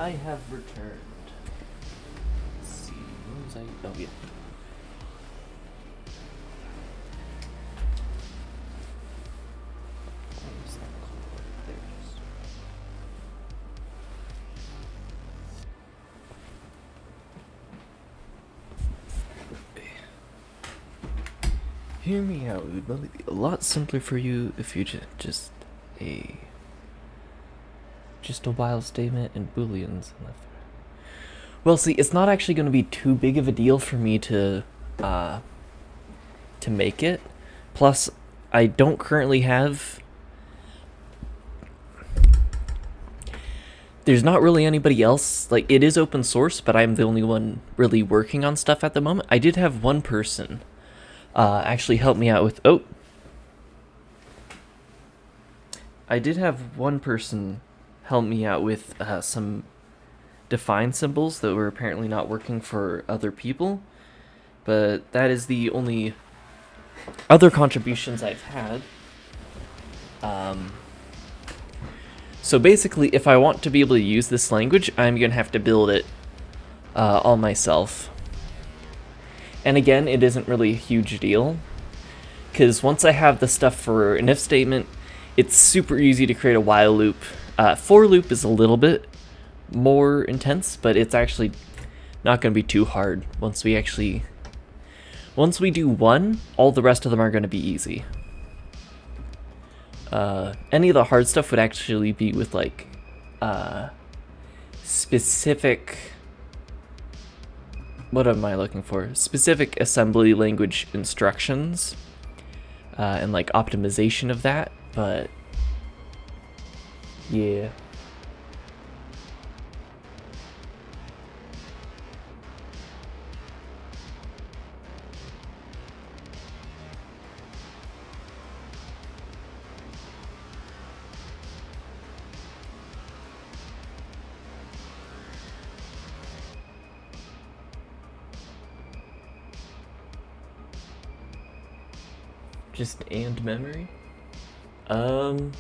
I have returned. Let's see, where was I? Oh, yeah. What was that called? There it is. Hear me out. It would be a lot simpler for you if you just a while statement and booleans left. Well, see, it's not actually going to be too big of a deal for me to make it. Plus, I don't currently have. There's not really anybody else. Like, it is open source, but I'm the only one really working on stuff at the moment. I did have one person actually help me out with. Oh, I did have one person help me out with some define symbols that were apparently not working for other people, but that is the only other contributions I've had. So basically, if I want to be able to use this language, I'm gonna have to build it all myself. And again, it isn't really a huge deal, because once I have the stuff for an if statement, it's super easy to create a while loop. For loop is a little bit more intense, but it's actually not going to be too hard. Once we do one, all the rest of them are going to be easy. Any of the hard stuff would actually be with like specific, what am I looking for? Specific assembly language instructions and like optimization of that, but yeah. Just and memory? I'm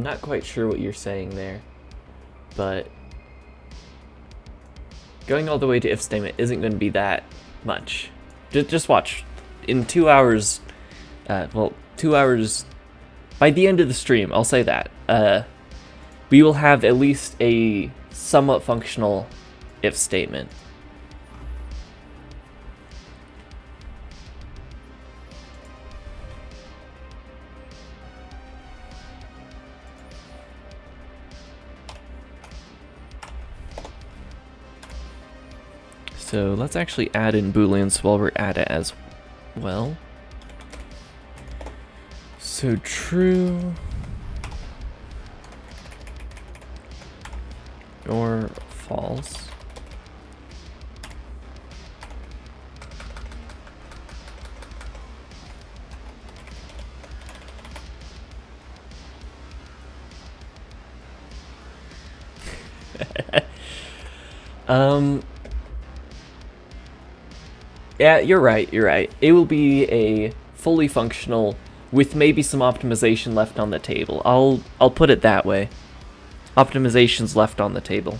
not quite sure what you're saying there, but going all the way to if statement isn't going to be that much. Just watch. In 2 hours, 2 hours, by the end of the stream, I'll say that, we will have at least a somewhat functional if statement. So let's actually add in Booleans while we're at it as well. So true or false. Yeah, you're right. It will be a fully functional with maybe some optimization left on the table. I'll put it that way. Optimization's left on the table.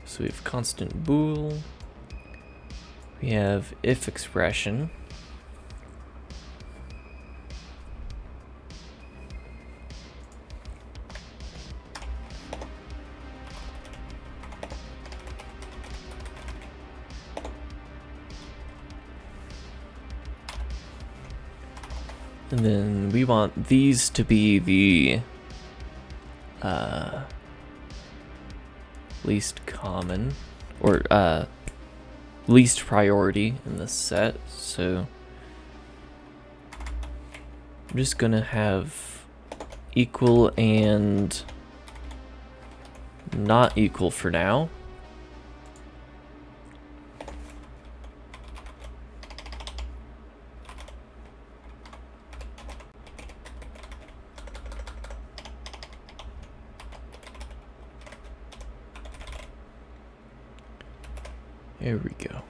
So we have constant bool. We have if expression. And then we want these to be the least common, or least priority in the set. So I'm just gonna have equal and not equal for now. Here we go.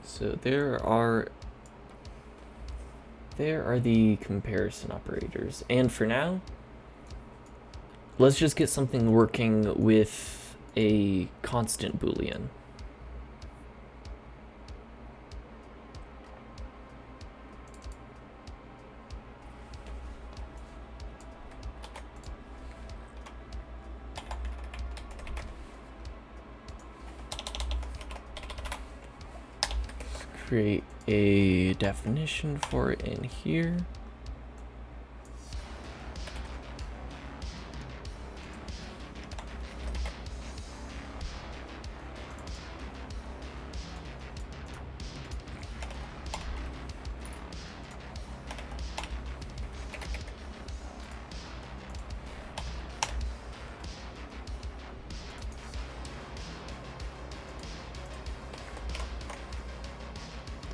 So there are the comparison operators. And for now, let's just get something working with a constant Boolean. Create a definition for it in here.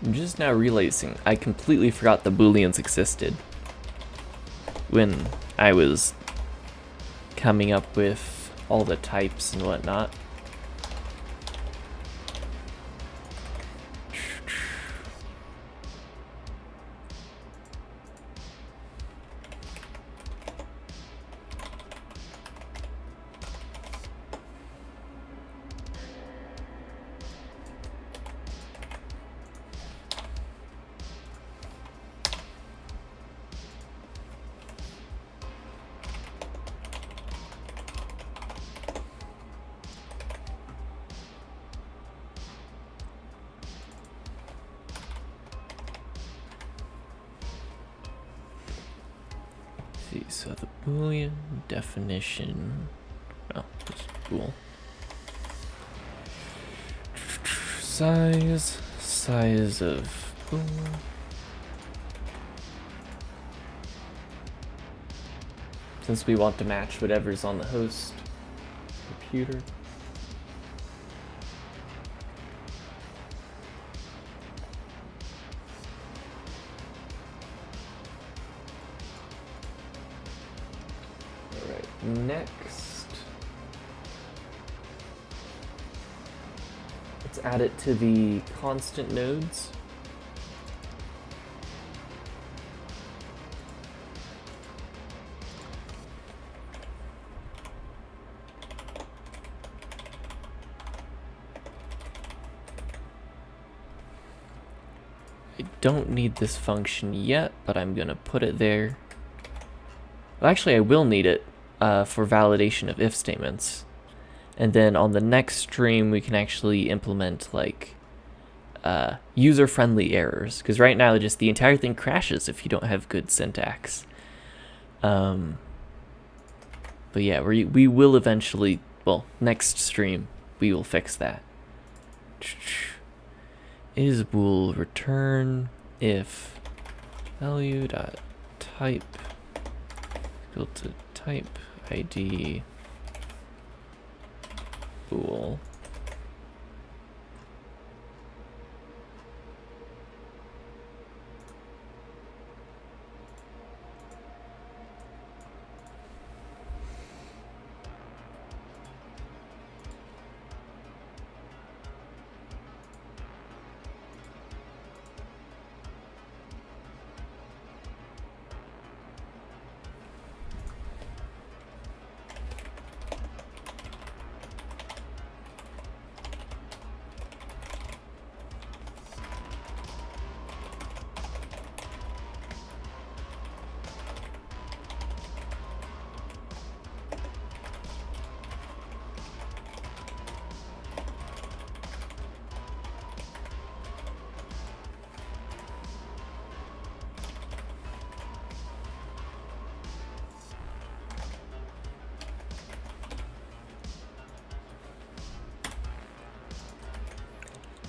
I'm just now realizing I completely forgot the Booleans existed when I was coming up with all the types and whatnot. So the Boolean definition, oh, just bool. Size of bool. Since we want to match whatever's on the host computer. Next, let's add it to the constant nodes. I don't need this function yet, but I'm gonna put it there. Well, actually, I will need it. For validation of if statements, and then on the next stream we can actually implement like user-friendly errors, because right now just the entire thing crashes if you don't have good syntax. But yeah, we will eventually, well, next stream we will fix that. Is bool return if value dot type equal to type ID bool.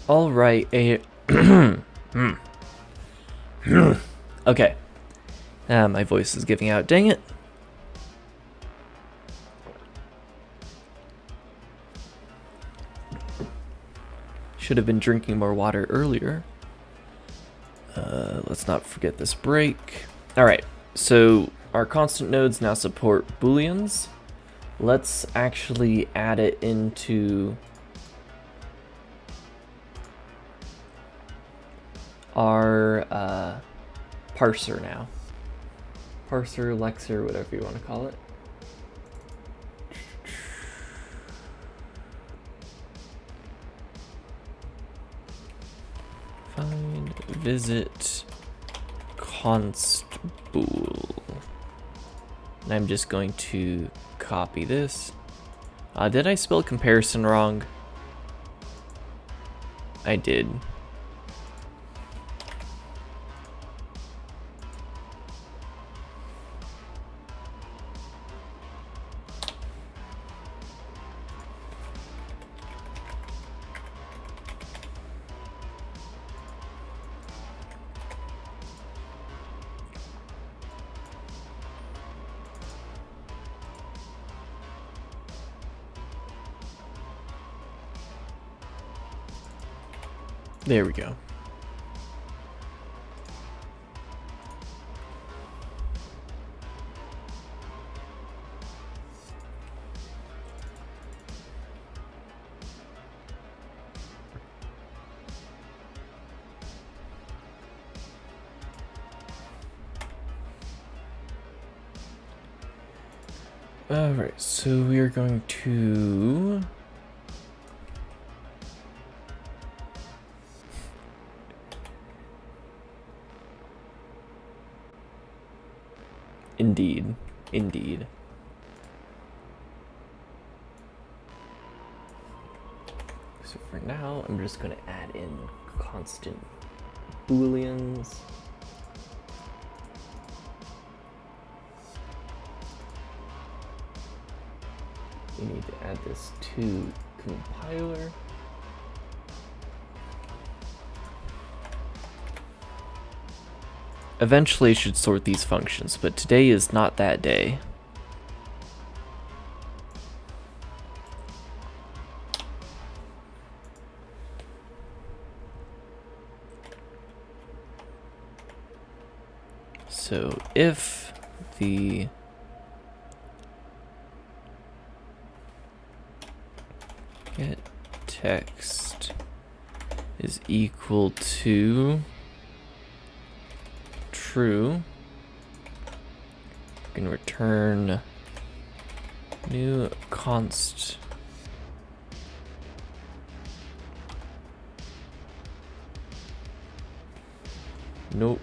All right, okay. My voice is giving out, dang it. Should have been drinking more water earlier. Let's not forget this break. All right, so our constant nodes now support Booleans. Let's actually add it into our parser now. Parser, lexer, whatever you want to call it. Find visit const bool. And I'm just going to copy this. Did I spell comparison wrong? I did. There we go. Alright, so we are going to Indeed. Indeed. So for now, I'm just going to add in constant Booleans. We need to add this to compiler. Eventually I should sort these functions, but today is not that day. So if the get text is equal to true, we can return new const nope.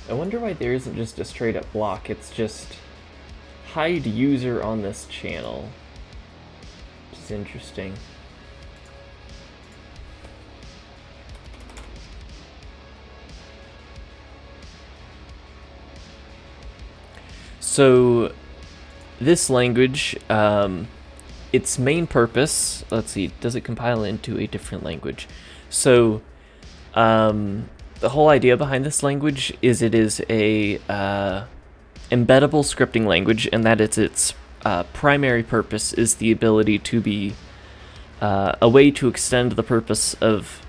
I wonder why there isn't just a straight up block. It's just hide user on this channel. Which is interesting. So this language, its main purpose, let's see, does it compile into a different language? So the whole idea behind this language is it is a embeddable scripting language, and that its primary purpose is the ability to be a way to extend the purpose of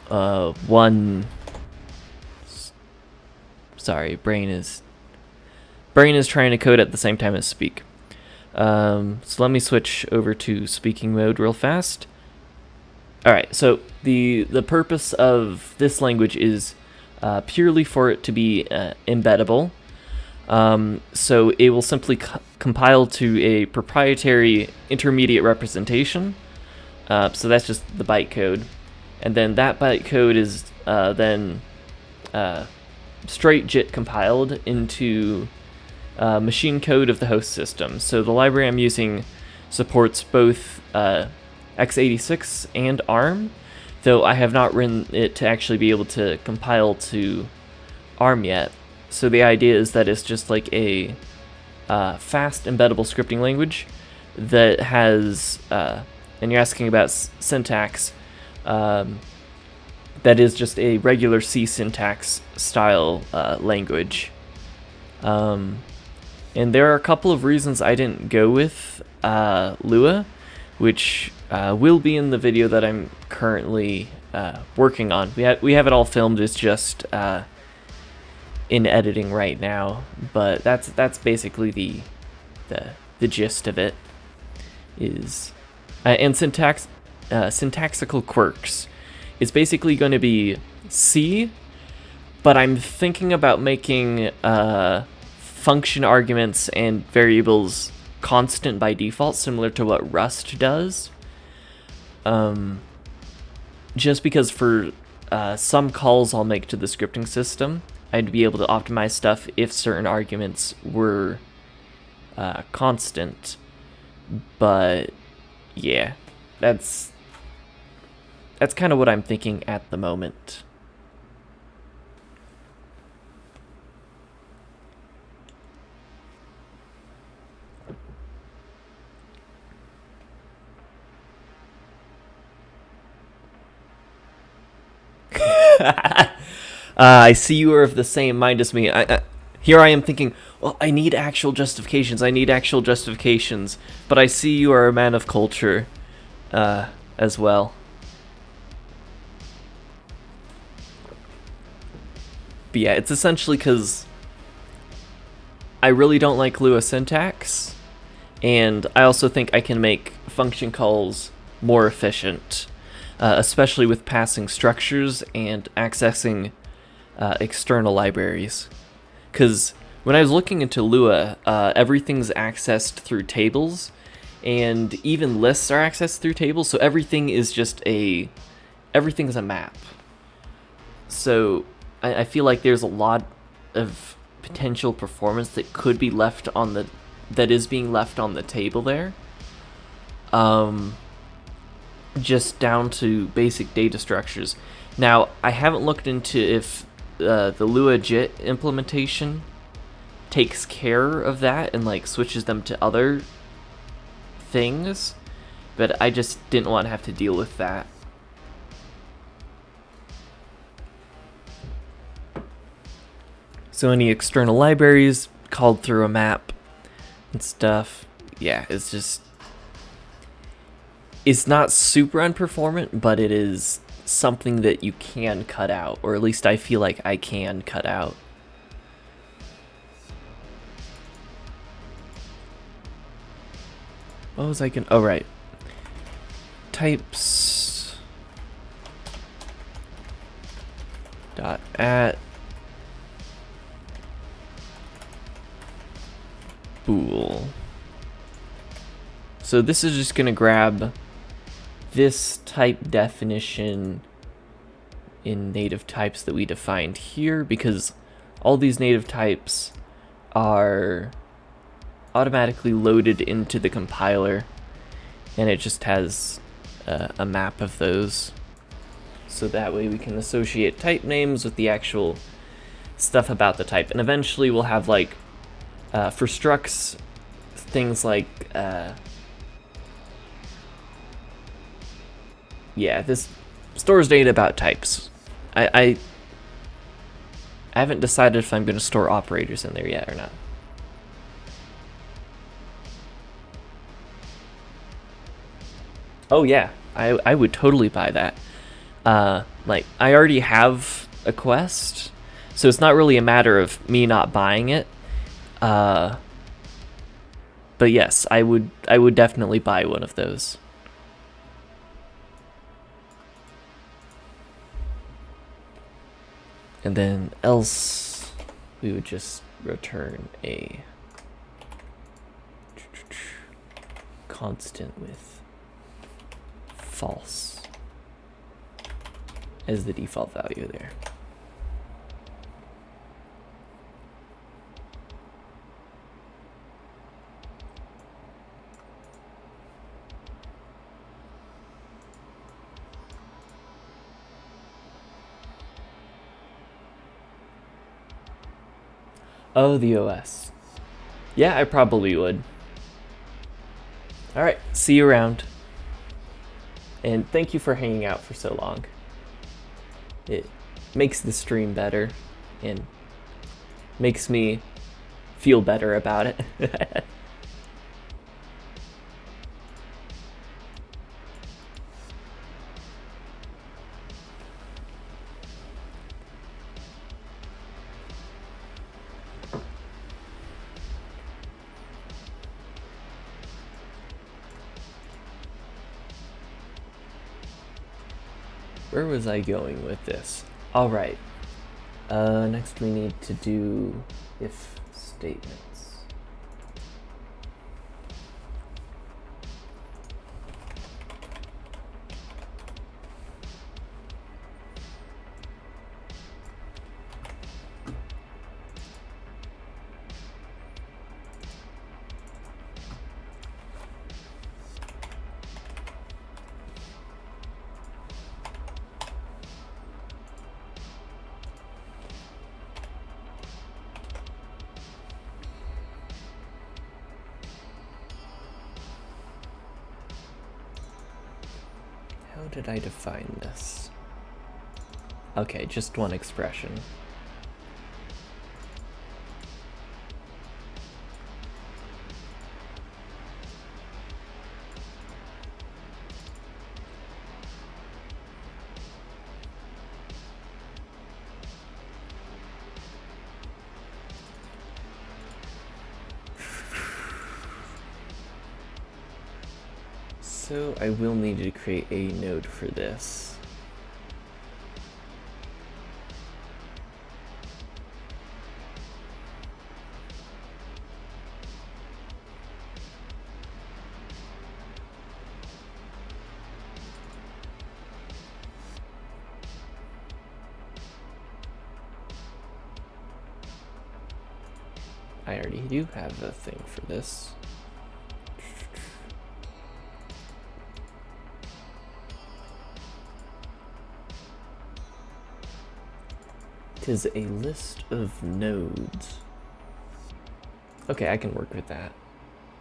one. Sorry, Brane is trying to code at the same time as speak. So let me switch over to speaking mode real fast. Alright, so the purpose of this language is purely for it to be embeddable. So it will simply compile to a proprietary intermediate representation. So that's just the bytecode. And then that bytecode is then straight JIT compiled into machine code of the host system. So the library I'm using supports both x86 and ARM. though I have not written it to actually be able to compile to ARM yet. So the idea is that it's just like a fast embeddable scripting language that has, and you're asking about syntax, that is just a regular C syntax style language. And there are a couple of reasons I didn't go with Lua, which will be in the video that I'm currently working on. We have it all filmed. It's just in editing right now, but that's basically the gist of it. Is and syntactical quirks. It's basically going to be C, but I'm thinking about making function arguments and variables constant by default, similar to what Rust does. Just because for some calls I'll make to the scripting system, I'd be able to optimize stuff if certain arguments were constant. But yeah, that's kind of what I'm thinking at the moment. I see you are of the same mind as me. Here I am thinking, well, I need actual justifications. But I see you are a man of culture as well. But yeah, it's essentially because I really don't like Lua syntax, and I also think I can make function calls more efficient, especially with passing structures and accessing external libraries. Because when I was looking into Lua, everything's accessed through tables, and even lists are accessed through tables, so everything's a map. So I feel like there's a lot of potential performance that could be left on that is being left on the table there. Just down to basic data structures. Now, I haven't looked into if the Lua JIT implementation takes care of that and like switches them to other things, but I just didn't want to have to deal with that. So any external libraries called through a map and stuff, yeah, it's not super unperformant, but it is something that you can cut out, or at least I feel like I can cut out. What was I gonna... Oh, right. Types... dot at... bool. So this is just gonna grab this type definition in native types that we defined here, because all these native types are automatically loaded into the compiler, and it just has a map of those, so that way we can associate type names with the actual stuff about the type. And eventually we'll have like for structs things like yeah, this stores data about types. I haven't decided if I'm going to store operators in there yet or not. Oh yeah, I would totally buy that. Like, I already have a quest, so it's not really a matter of me not buying it. But yes, I would definitely buy one of those. And then else we would just return a constant with false as the default value there. Oh, the OS. Yeah, I probably would. Alright, see you around. And thank you for hanging out for so long. It makes the stream better and makes me feel better about it. Where was I going with this? Alright. Next we need to do if statements. How did I define this? Okay, just one expression. So I will need to create a node for this. I already do have a thing for this. Tis a list of nodes. Okay, I can work with that.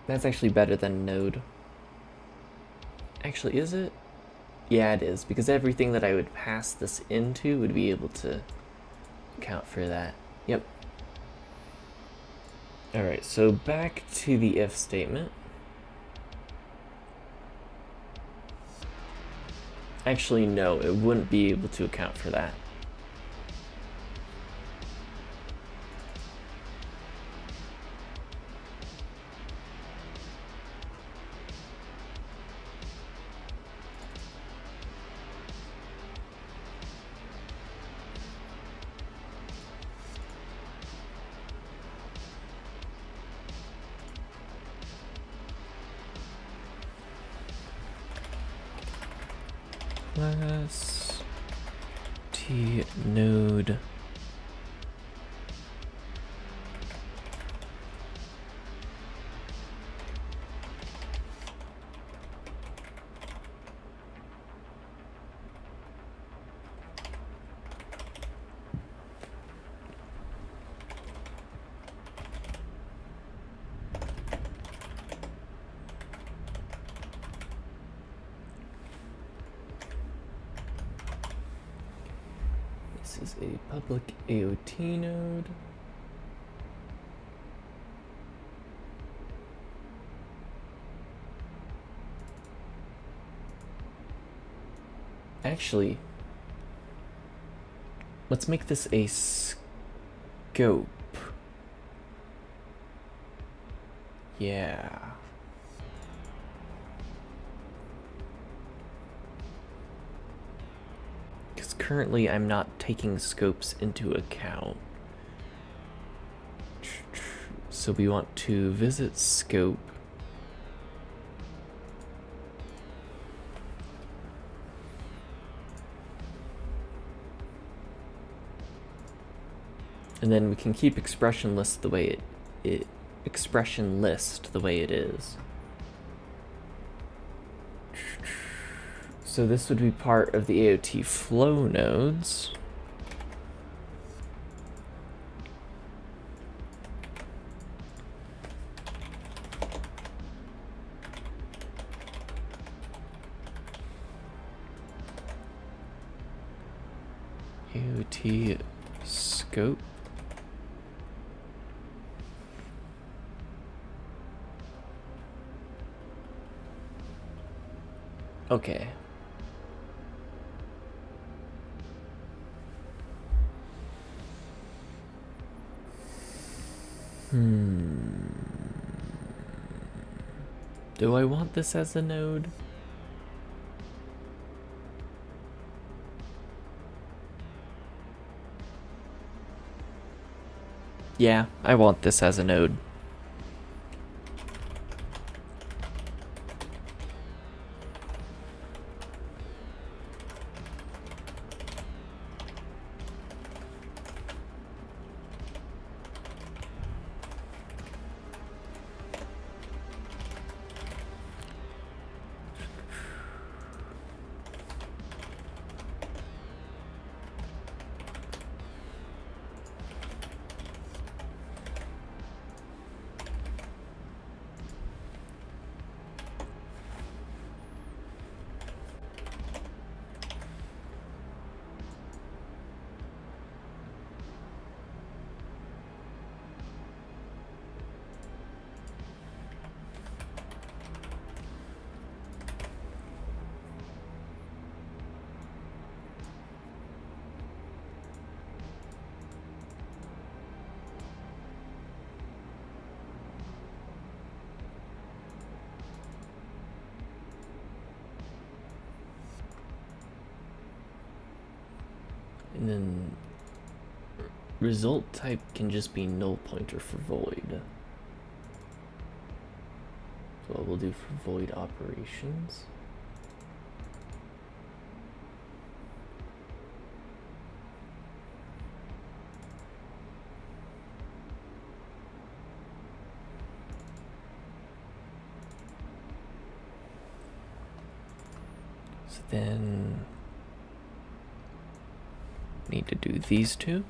That's actually better than node. Actually, is it? Yeah, it is, because everything that I would pass this into would be able to account for that. Yep. Alright, so back to the if statement. Actually, no, it wouldn't be able to account for that. Class T node is a public AOT node. Actually, let's make this a scope. Yeah. Because currently I'm not taking scopes into account. So we want to visit scope. And then we can keep expression list the way it is. So this would be part of the AOT flow nodes. AOT scope. Okay. Do I want this as a node? Yeah, I want this as a node. And then result type can just be null pointer for void. So what we'll do for void operations. So then need to do these two.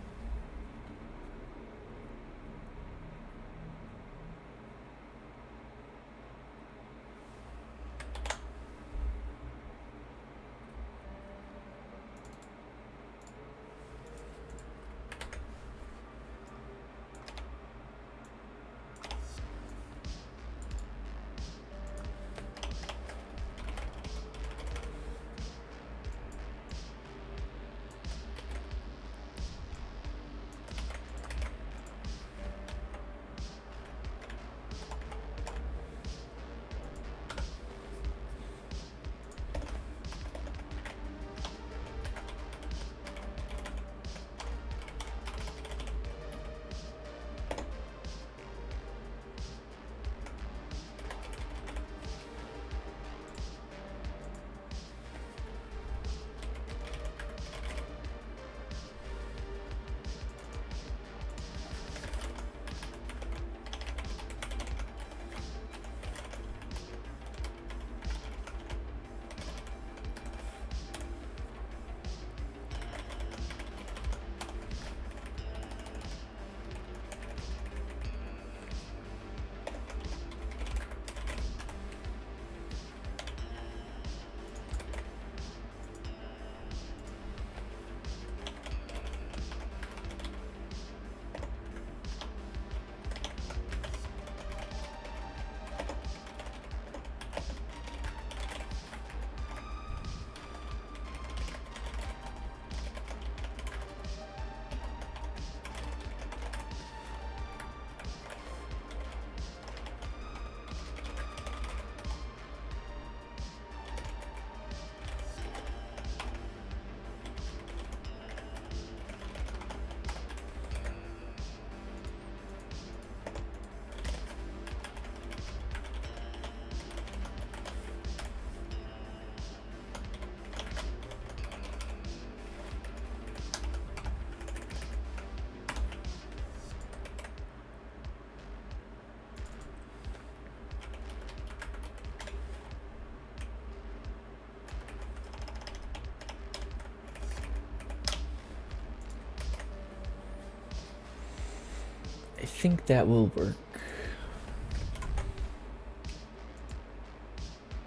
I think that will work.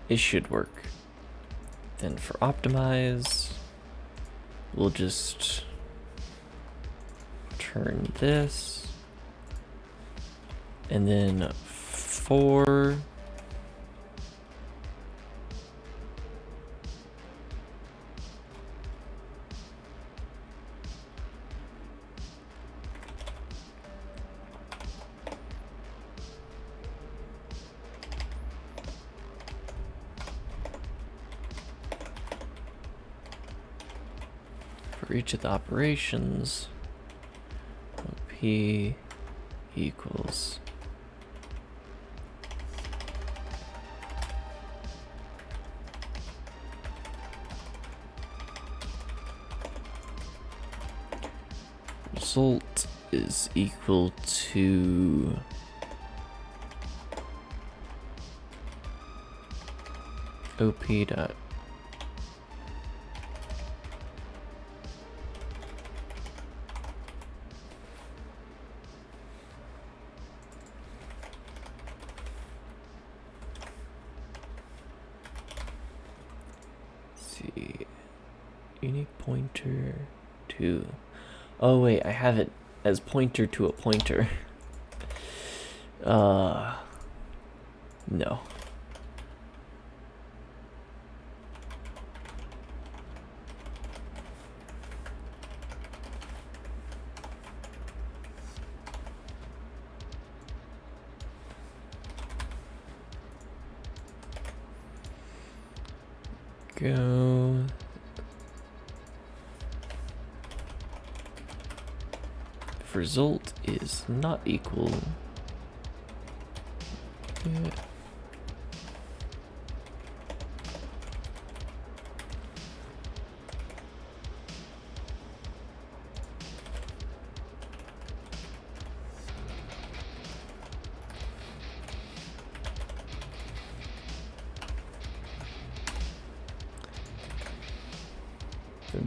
It should work. Then for optimize, we'll just return this. And then for each of the operations, P equals result is equal to OP dot unique pointer to, oh wait, I have it as pointer to a pointer. No. Go. If result is not equal, the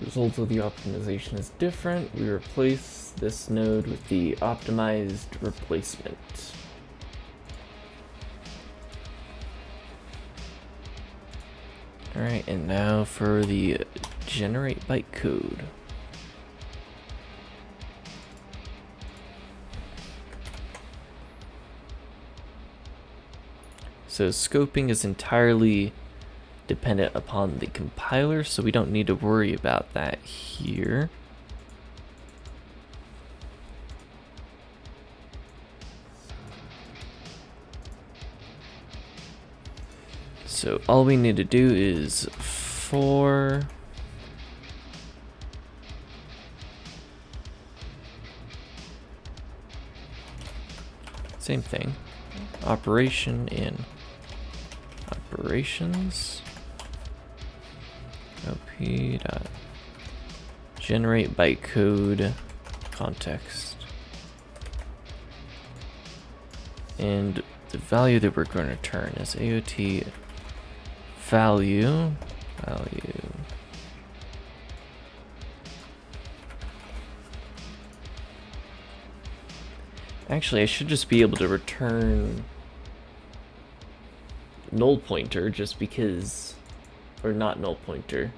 result of the optimization is different. We replace this node with the optimized replacement. Alright, and now for the generate bytecode. So scoping is entirely dependent upon the compiler, so we don't need to worry about that here. So all we need to do is for same thing, operation in operations. OP dot generate bytecode context, and the value that we're going to return is AOT value. Actually, I should just be able to return null pointer just because, or not null pointer,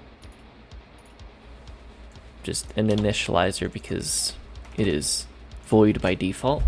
just an initializer because it is void by default.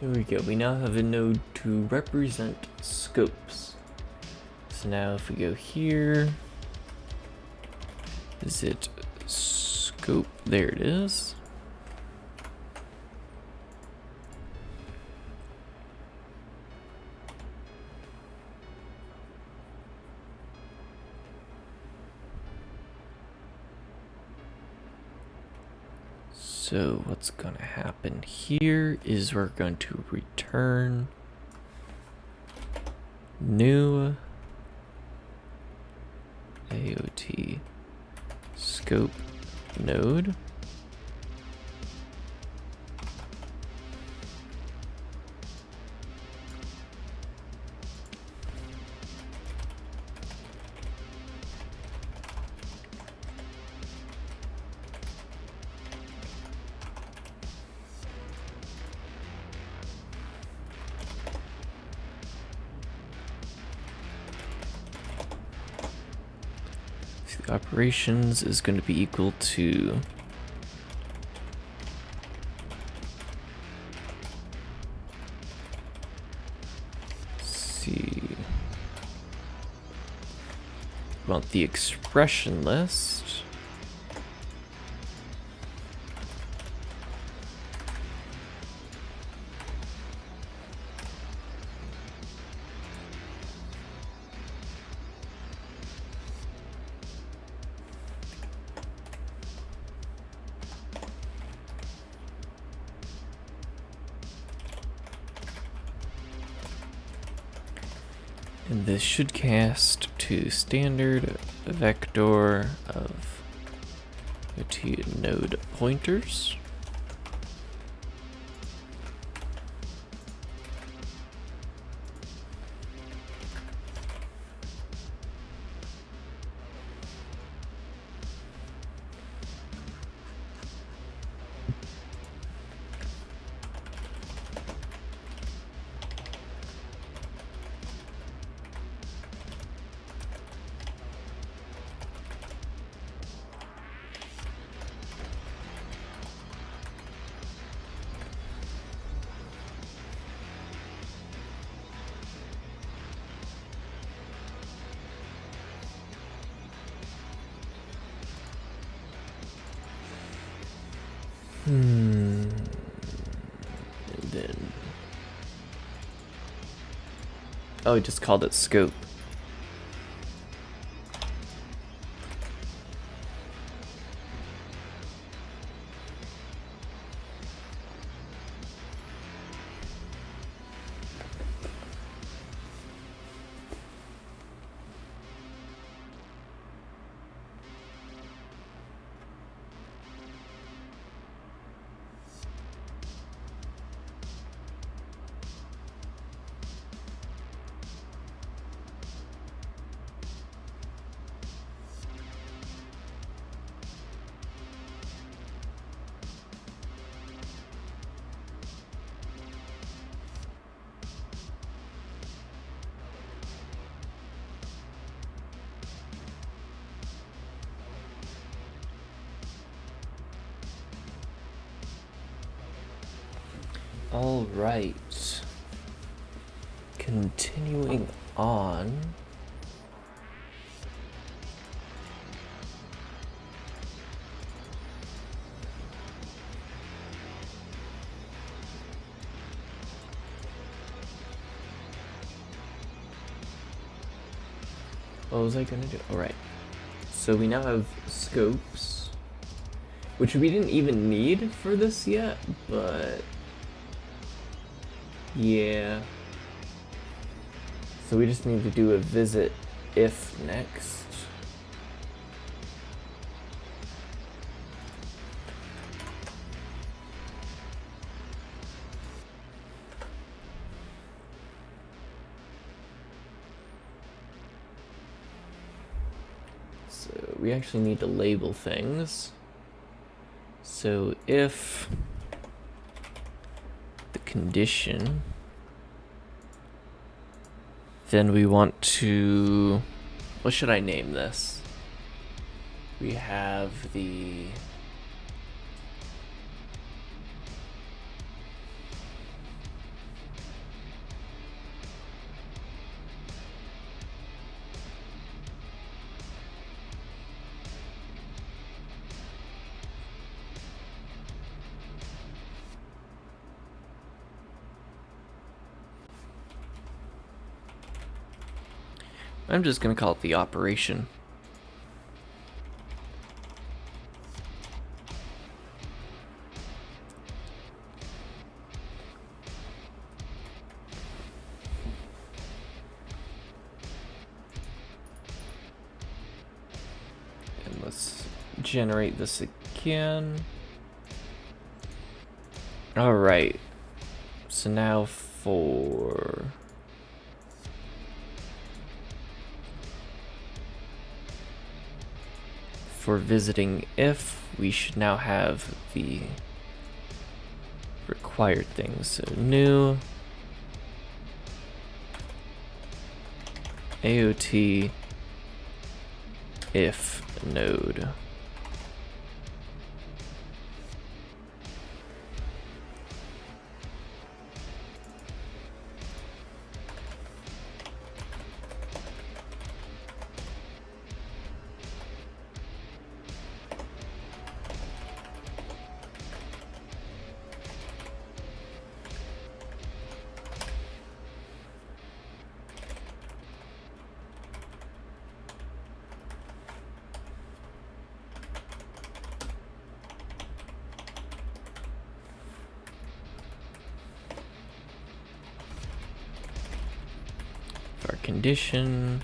Here we go, we now have a node to represent scopes. So now if we go here, is it scope? There it is. So what's going to happen here is we're going to return new AOT scope node. Operations is going to be equal to see. Want the expression list. And this should cast to standard vector of OT node pointers. And then, oh, he just called it scope. All right. Continuing on. What was I gonna do? All right. So we now have scopes, which we didn't even need for this yet, but yeah. So we just need to do a visit if next. So we actually need to label things. So if the condition, then we want to, what should I name this? We have the I'm just going to call it the operation. generate this again. Alright. So now for visiting if, we should now have the required things. So new AOT if node. Our condition.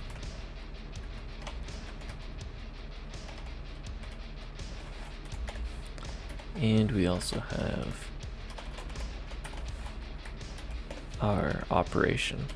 And we also have our operation.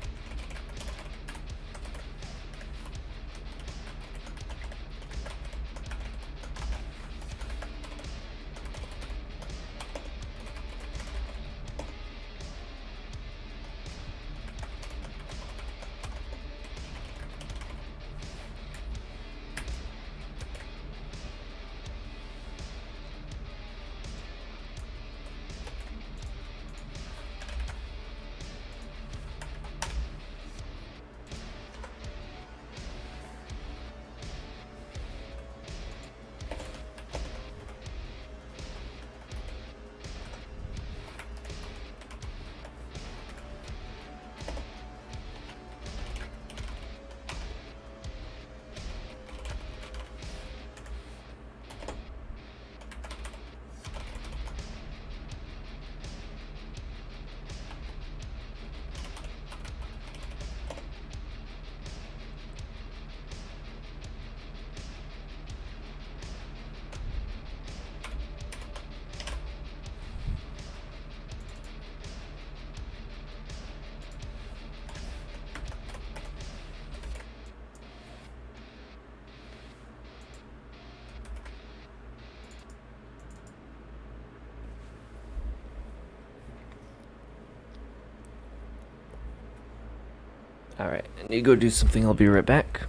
Alright, I need to go do something. I'll be right back.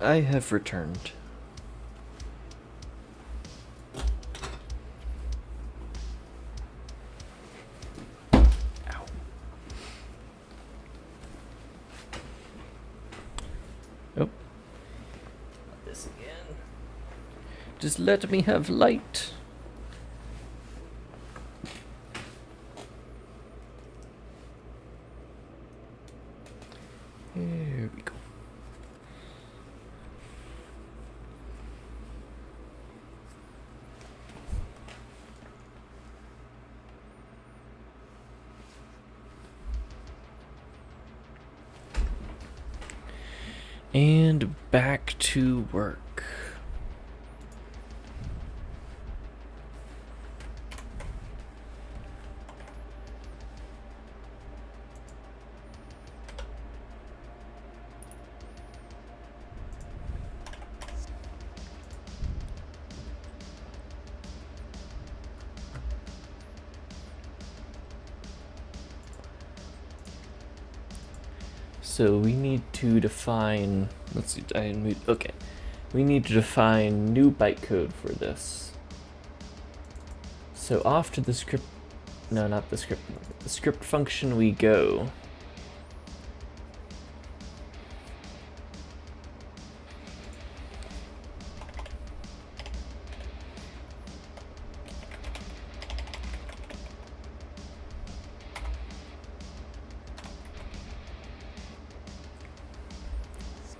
I have returned. Ow. Oh. This again. Just let me have light. Here we go. And back to work. So we need to define, let's see, okay. We need to define new bytecode for this. So off to the script, no, not the script function we go.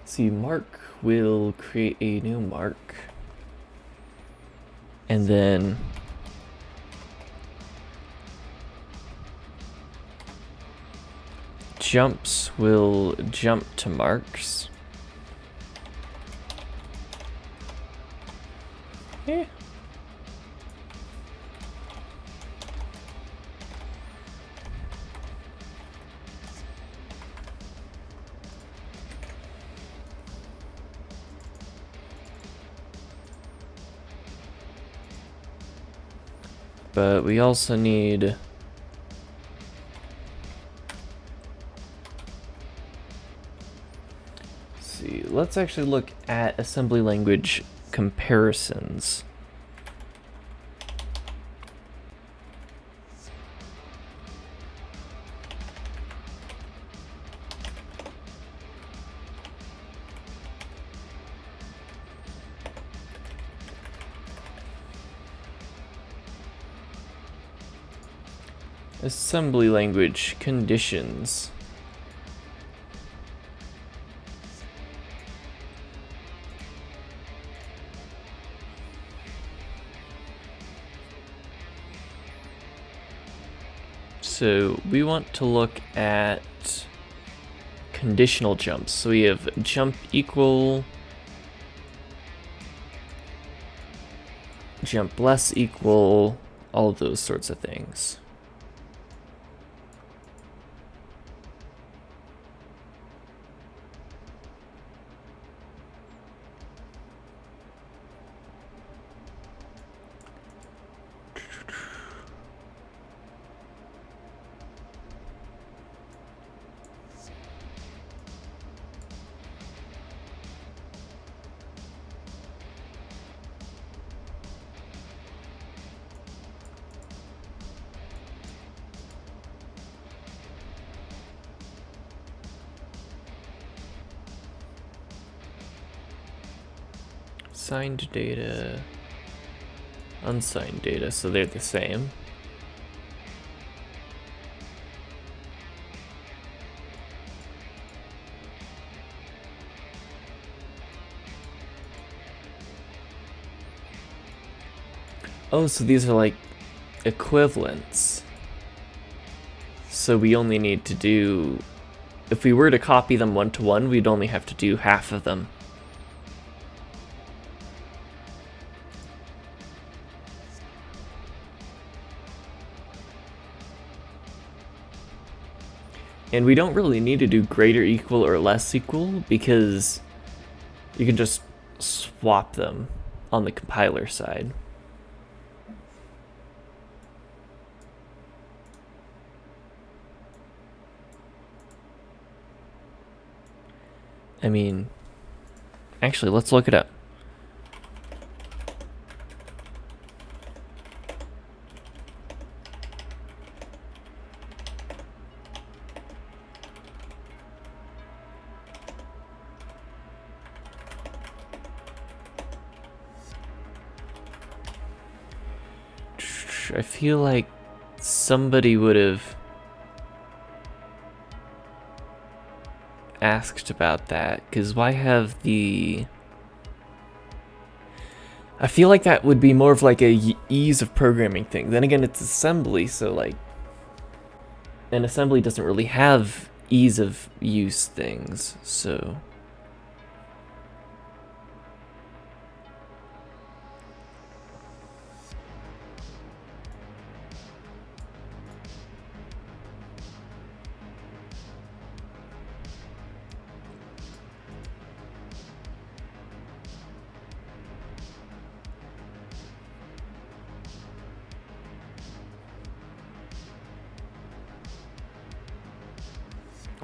See, Mark will create a new Mark, and then jumps will jump to marks. Yeah. But we also need let's actually look at assembly language comparisons. Assembly language conditions. So we want to look at conditional jumps. So we have jump equal, jump less equal, all of those sorts of things. Signed data, unsigned data, so they're the same. Oh, so these are like equivalents. So we only need to do, if we were to copy them one-to-one, we'd only have to do half of them. And we don't really need to do greater equal or less equal because you can just swap them on the compiler side. I mean, Actually, let's look it up. I feel like somebody would have asked about that, because why have the... I feel like that would be more of like a ease of programming thing. Then again, it's assembly, so like... And assembly doesn't really have ease of use things, so...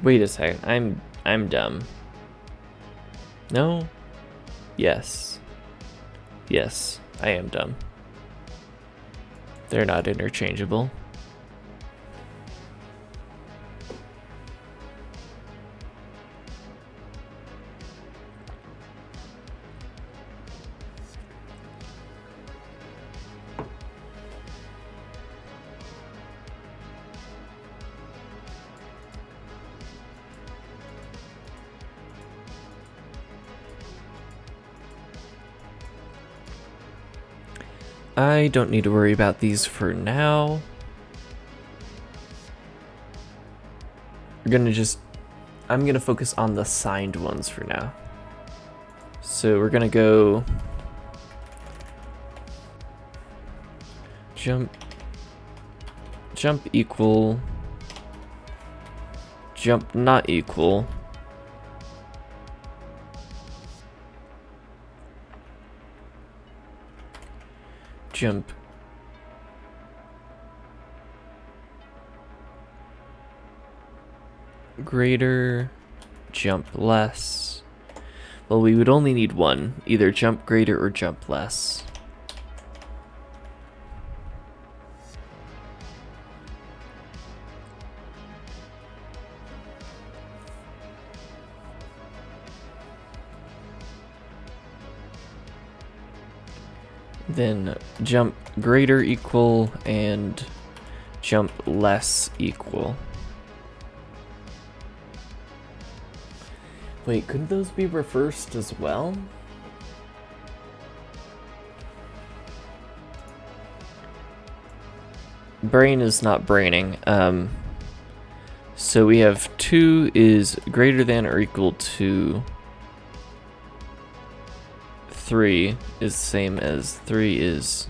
Wait a second, I'm dumb. No? Yes. Yes, I am dumb. They're not interchangeable. I don't need to worry about these for now. I'm gonna focus on the signed ones for now. So we're gonna go jump equal, jump not equal, jump greater, jump less. Well, we would only need one, either jump greater or jump less. Then jump greater equal and jump less equal. Wait, couldn't those be reversed as well? Brane is not braining. So we have 2 is greater than or equal to 3 is the same as 3 is...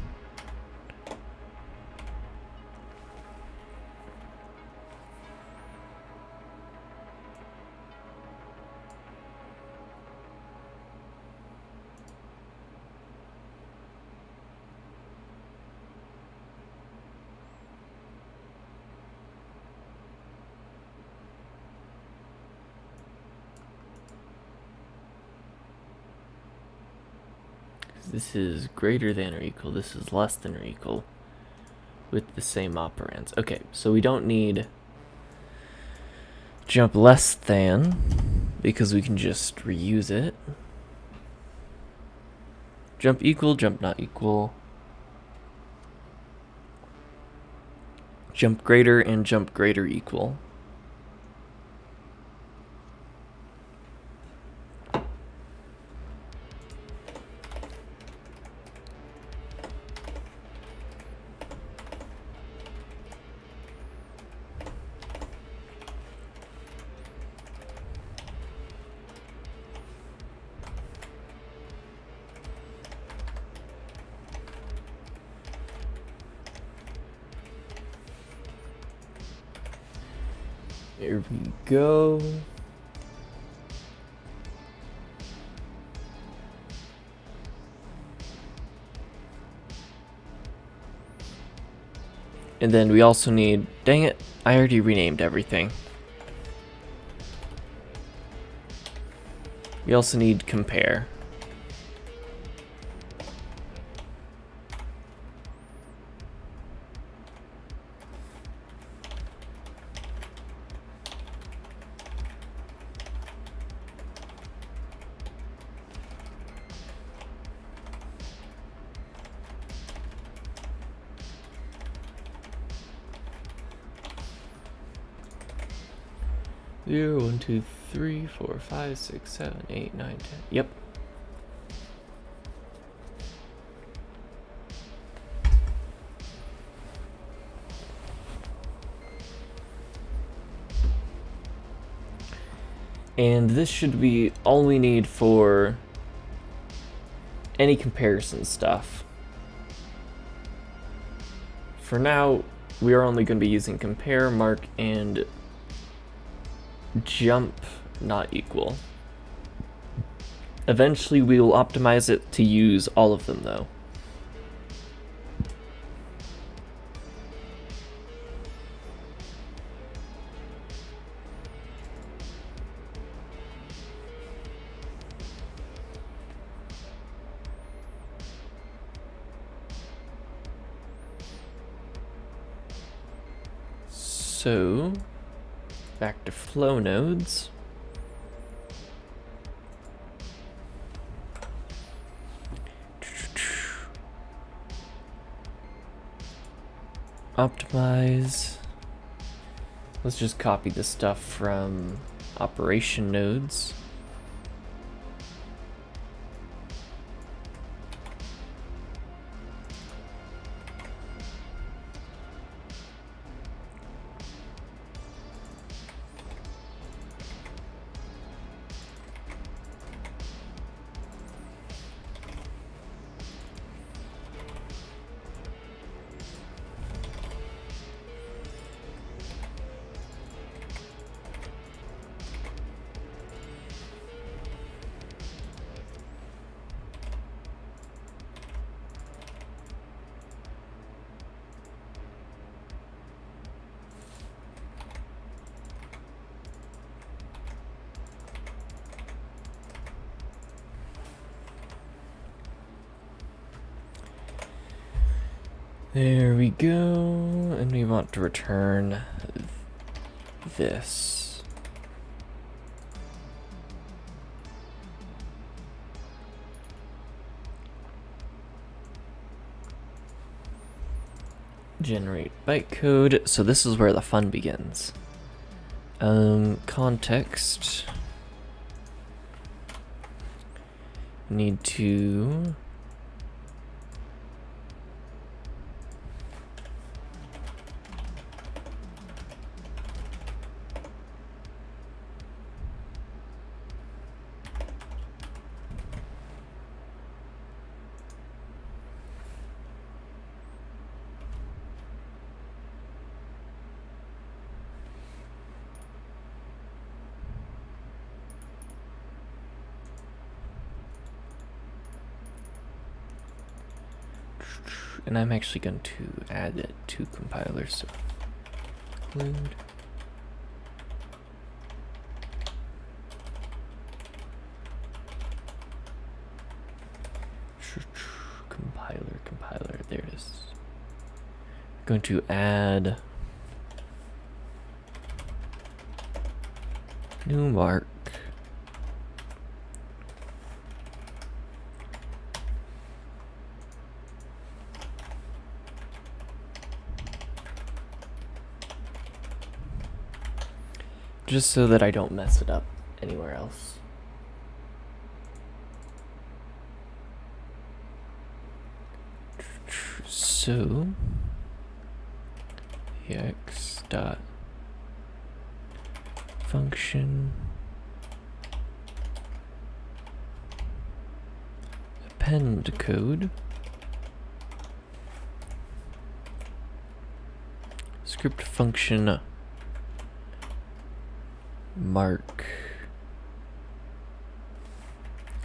This is greater than or equal, this is less than or equal with the same operands. Okay, so we don't need jump less than because we can just reuse it. Jump equal, jump not equal. Jump greater and jump greater equal. Here we go. And then we also need, dang it, I already renamed everything. We also need compare. 0, 1, 2, 3, 4, 5, 6, 7, 8, 9, 10. Yep. And this should be all we need for any comparison stuff. For now, we are only going to be using compare, mark, and jump not equal. Eventually, we will optimize it to use all of them, though. So, back to flow nodes. Optimize. Let's just copy the stuff from operation nodes. There we go, and we want to return this. Generate bytecode, so this is where the fun begins. Context. Need to and I'm actually going to add it to compiler, so include compiler, there it is. Going to add new mark. Just so that I don't mess it up anywhere else. So, x dot function append code script function mark.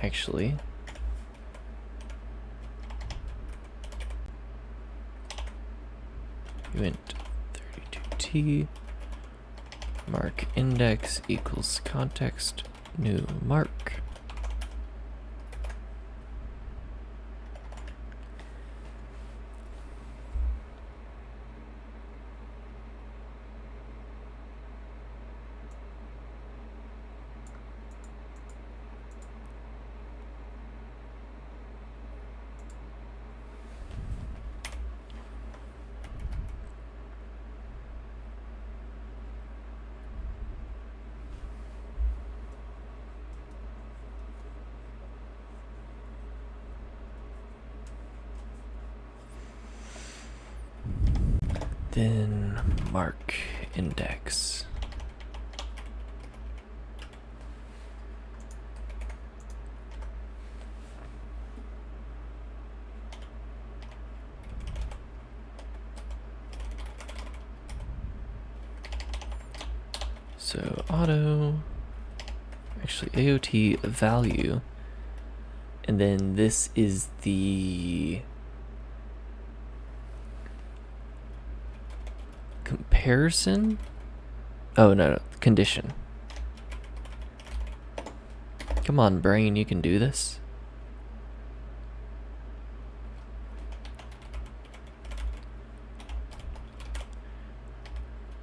Actually, int 32t mark index equals context new mark. Then mark index. So auto, actually AOT value, and then this is the comparison. Oh no, condition. Come on, Brane, you can do this.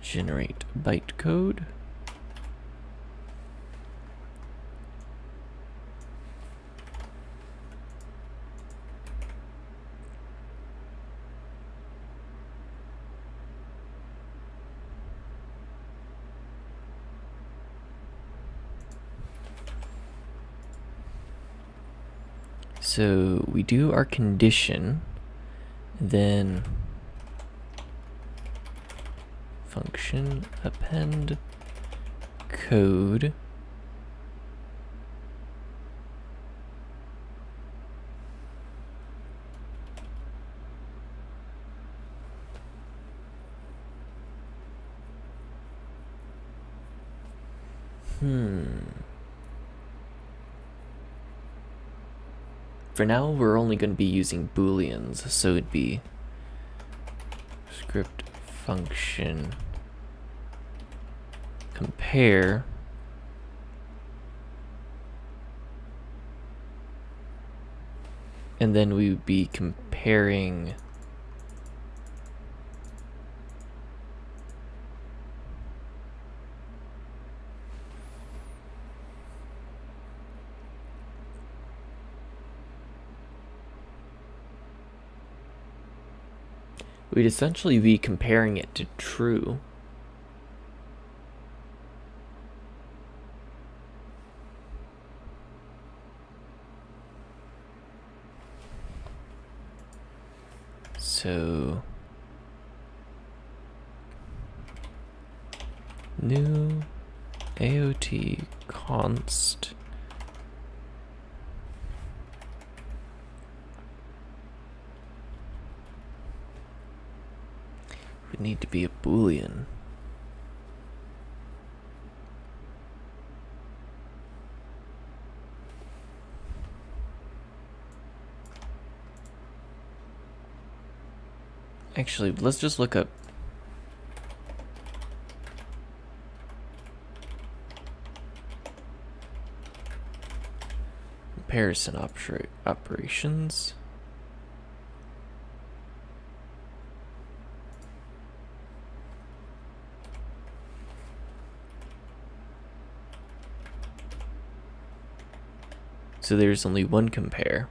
Generate bytecode. So we do our condition, then function append code. For now, we're only going to be using Booleans, so it'd be script function compare and then we would be comparing we'd essentially be comparing it to true. So new AOT const would need to be a Boolean. Actually, let's just look up comparison operations. So there's only one compare.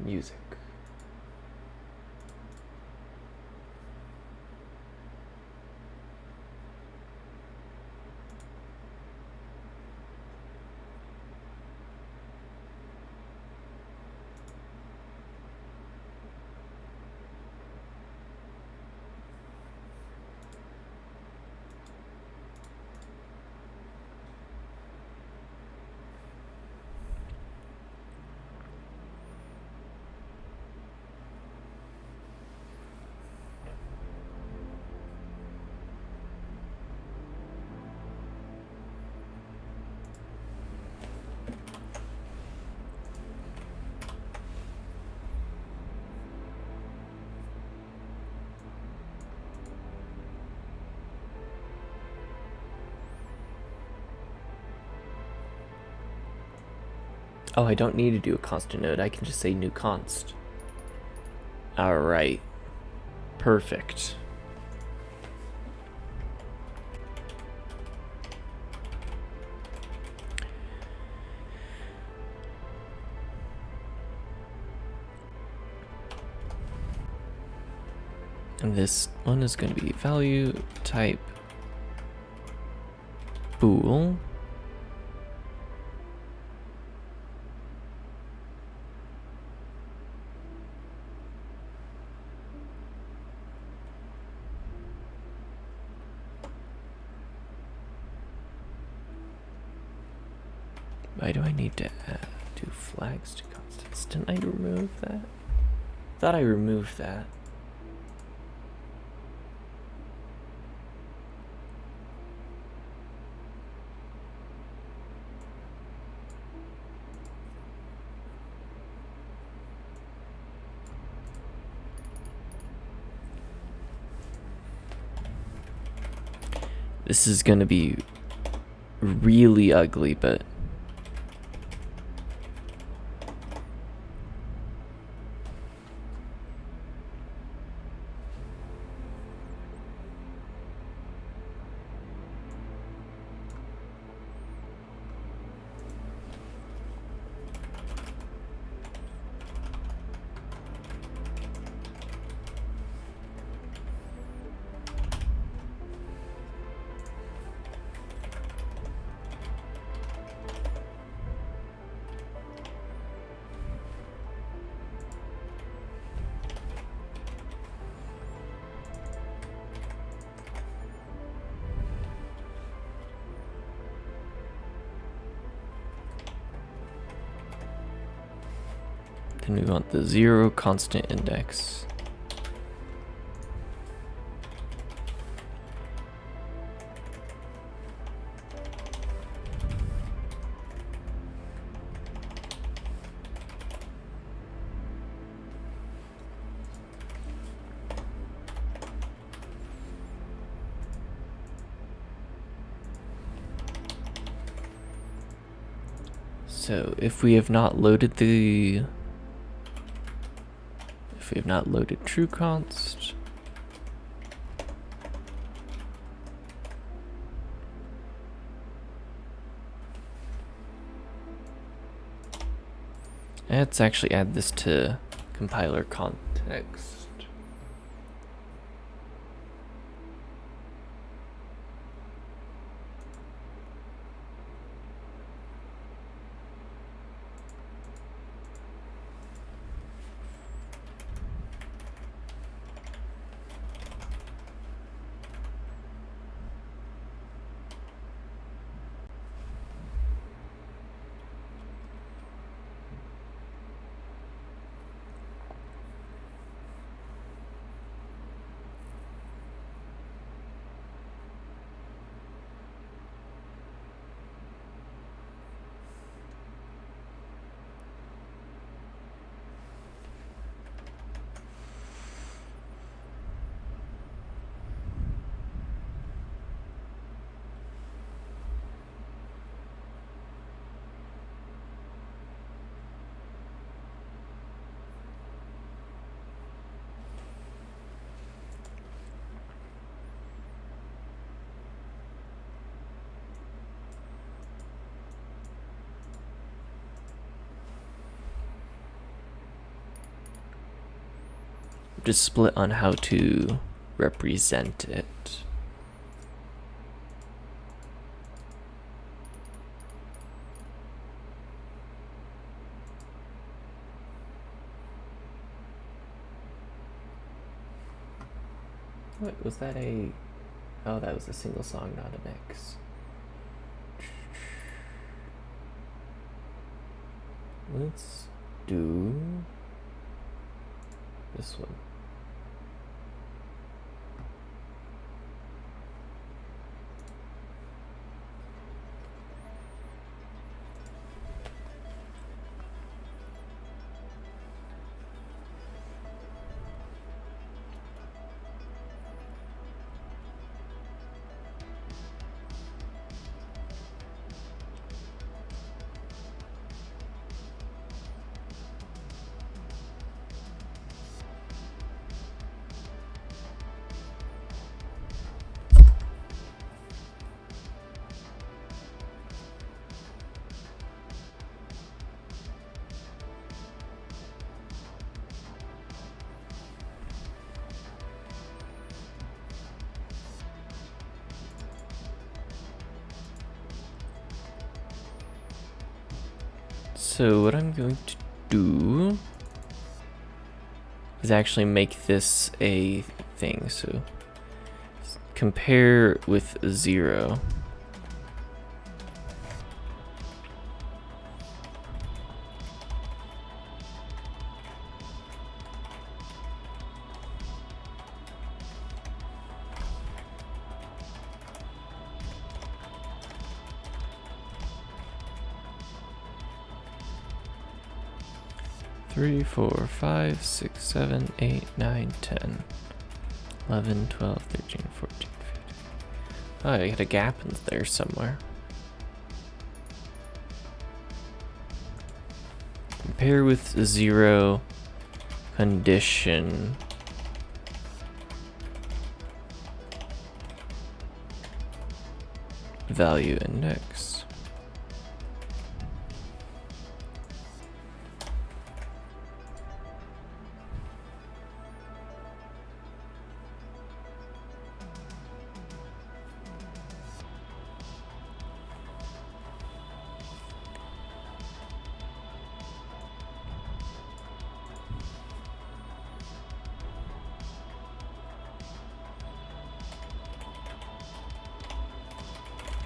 Music. Oh, I don't need to do a constant node. I can just say new const. All right. Perfect. And this one is going to be value type bool. Why do I need to do flags to constants? Didn't I remove that? Thought I removed that. This is gonna be really ugly, but then we want the 0 constant index. So if we have not loaded true const, let's actually add this to compiler context. Just split on how to represent it. What was that oh, that was a single song, not an X. Let's do this one. So what I'm going to do is actually make this a thing. So compare with 0. Three, 4, 5, 6, 7, 8, 9, 10, 11, 12, 13, 14, 15. Oh, I got a gap in there somewhere. Compare with 0 condition. Value index.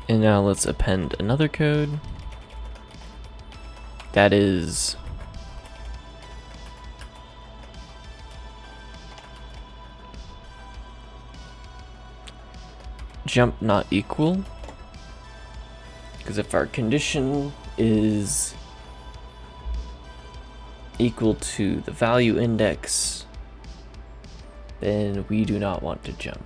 And now let's append another code. That is jump not equal. Because if our condition is equal to the value index, then we do not want to jump.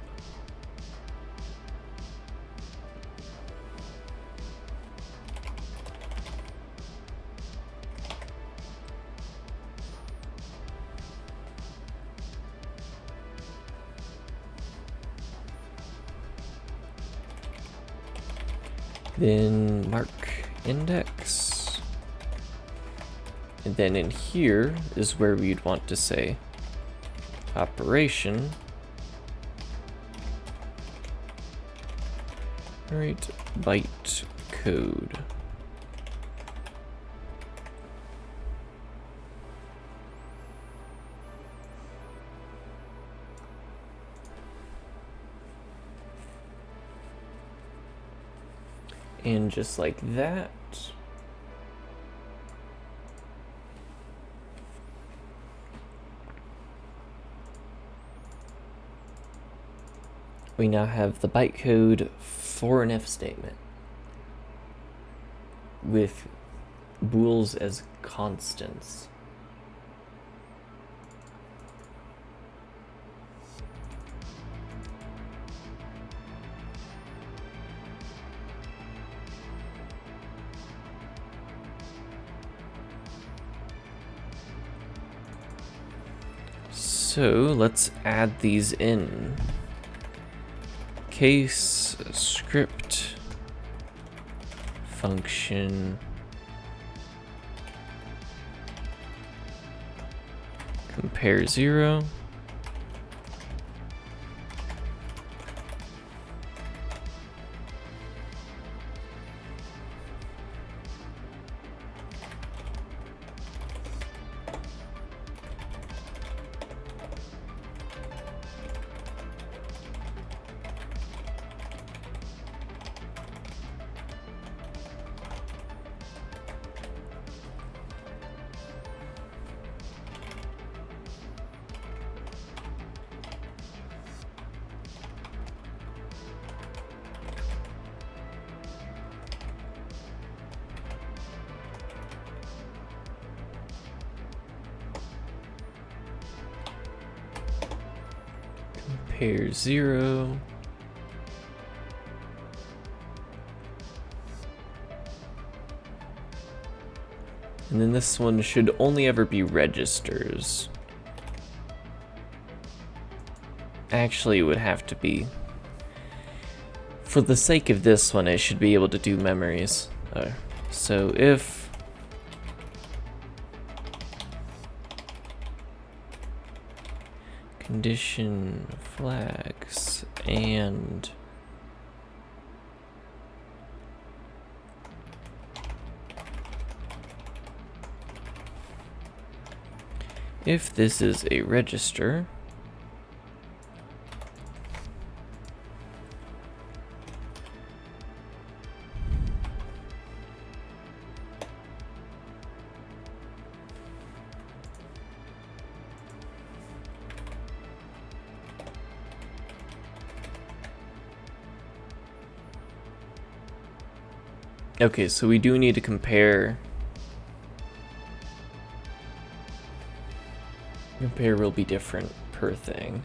Then mark index. And then in here is where we'd want to say operation. Right, byte code. And just like that, we now have the bytecode for an if statement with bools as constants. So let's add these in. Case script function compare 0. Compare 0. And then this one should only ever be registers. Actually, it would have to be. For the sake of this one, it should be able to do memories. So if condition flags and if this is a register, okay, so we do need to compare. Compare will be different per thing.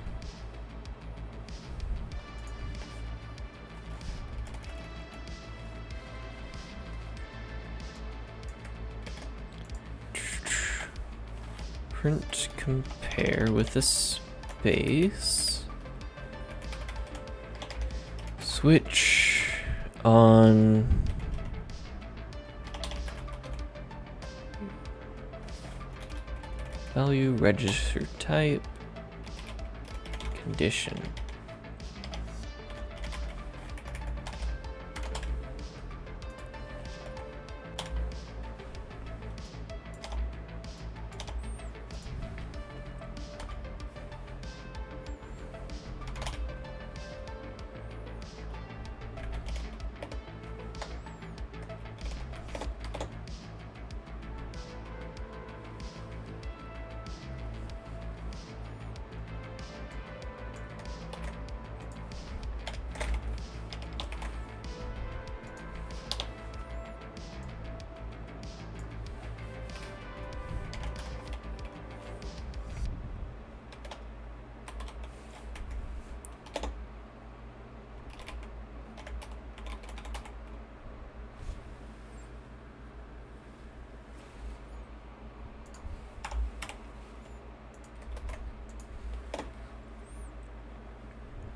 Print compare with a space. Switch on value, register type, condition.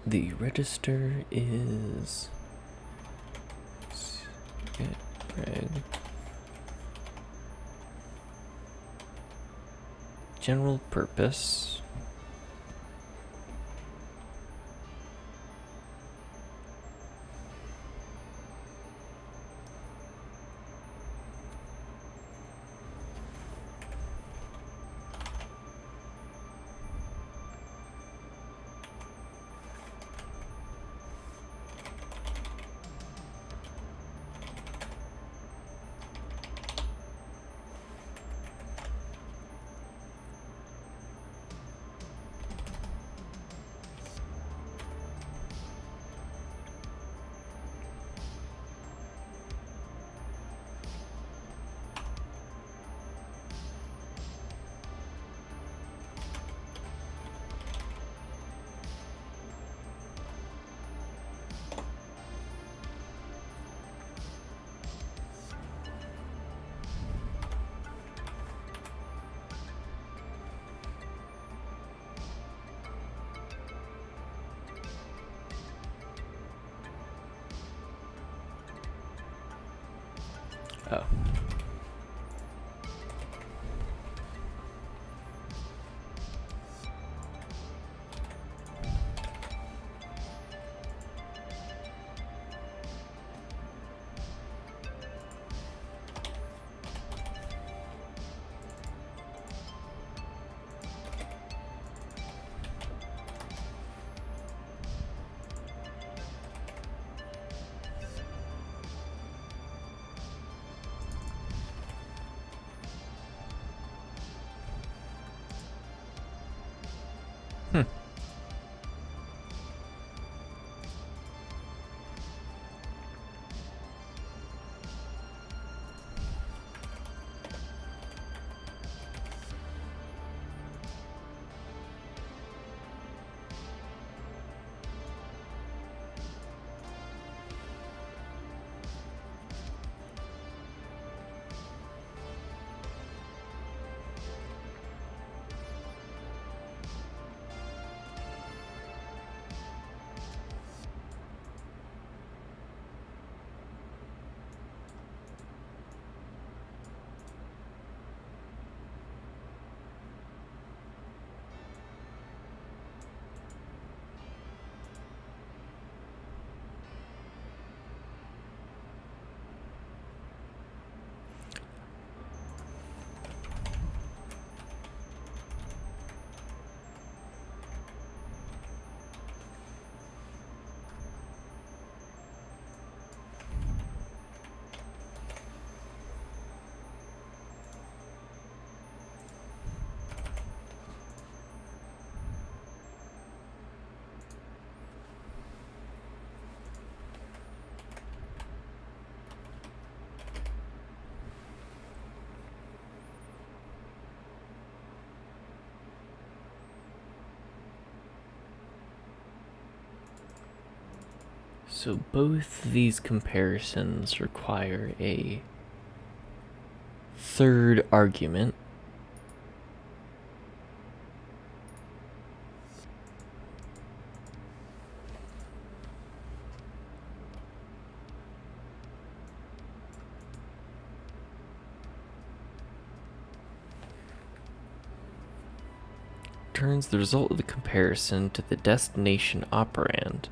The register is get reg general purpose. Oh. So both these comparisons require a third argument. Returns the result of the comparison to the destination operand.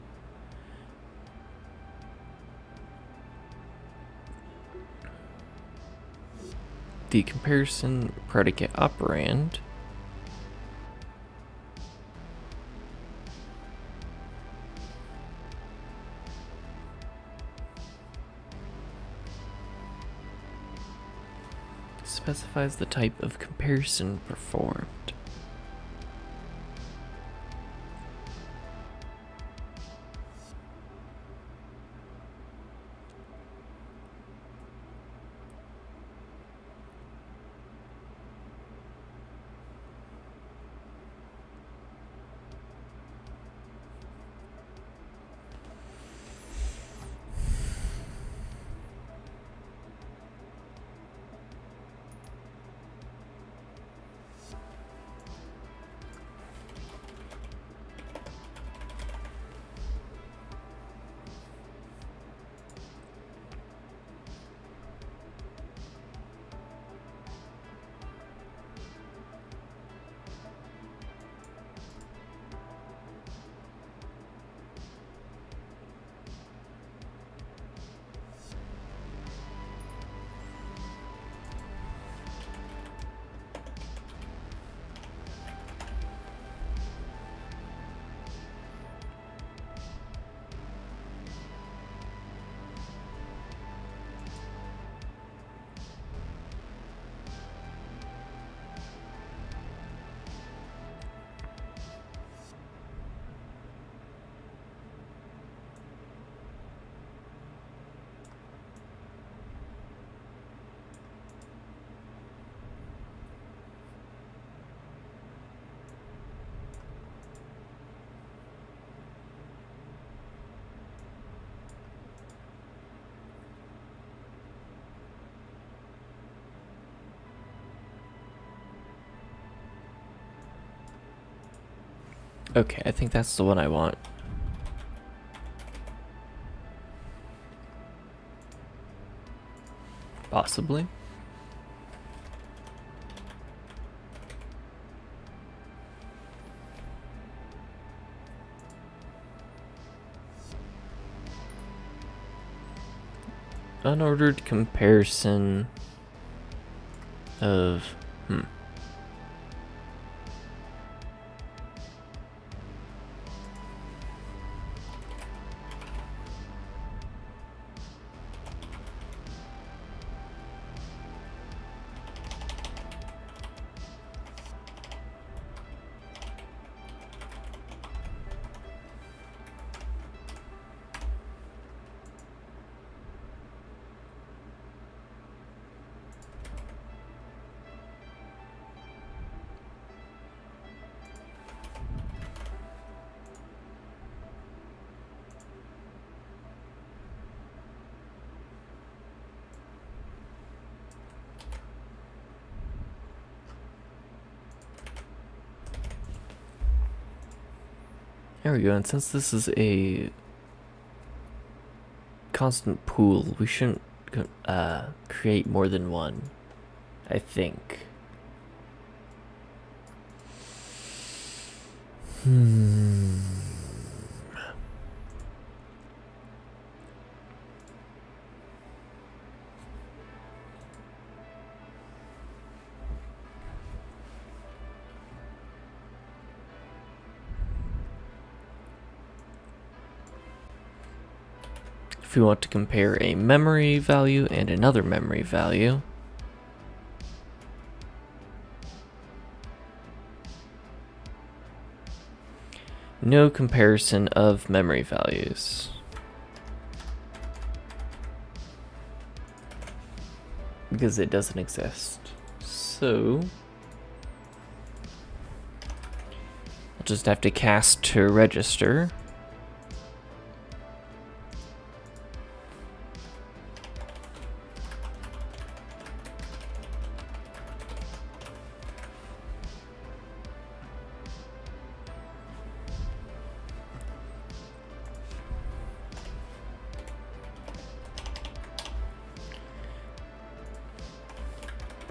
The comparison predicate operand specifies the type of comparison performed. Okay, I think that's the one I want. Possibly. Unordered comparison of there we go, and since this is a constant pool, we shouldn't create more than one, I think. If we want to compare a memory value and another memory value, no comparison of memory values. Because it doesn't exist. So I'll just have to cast to register.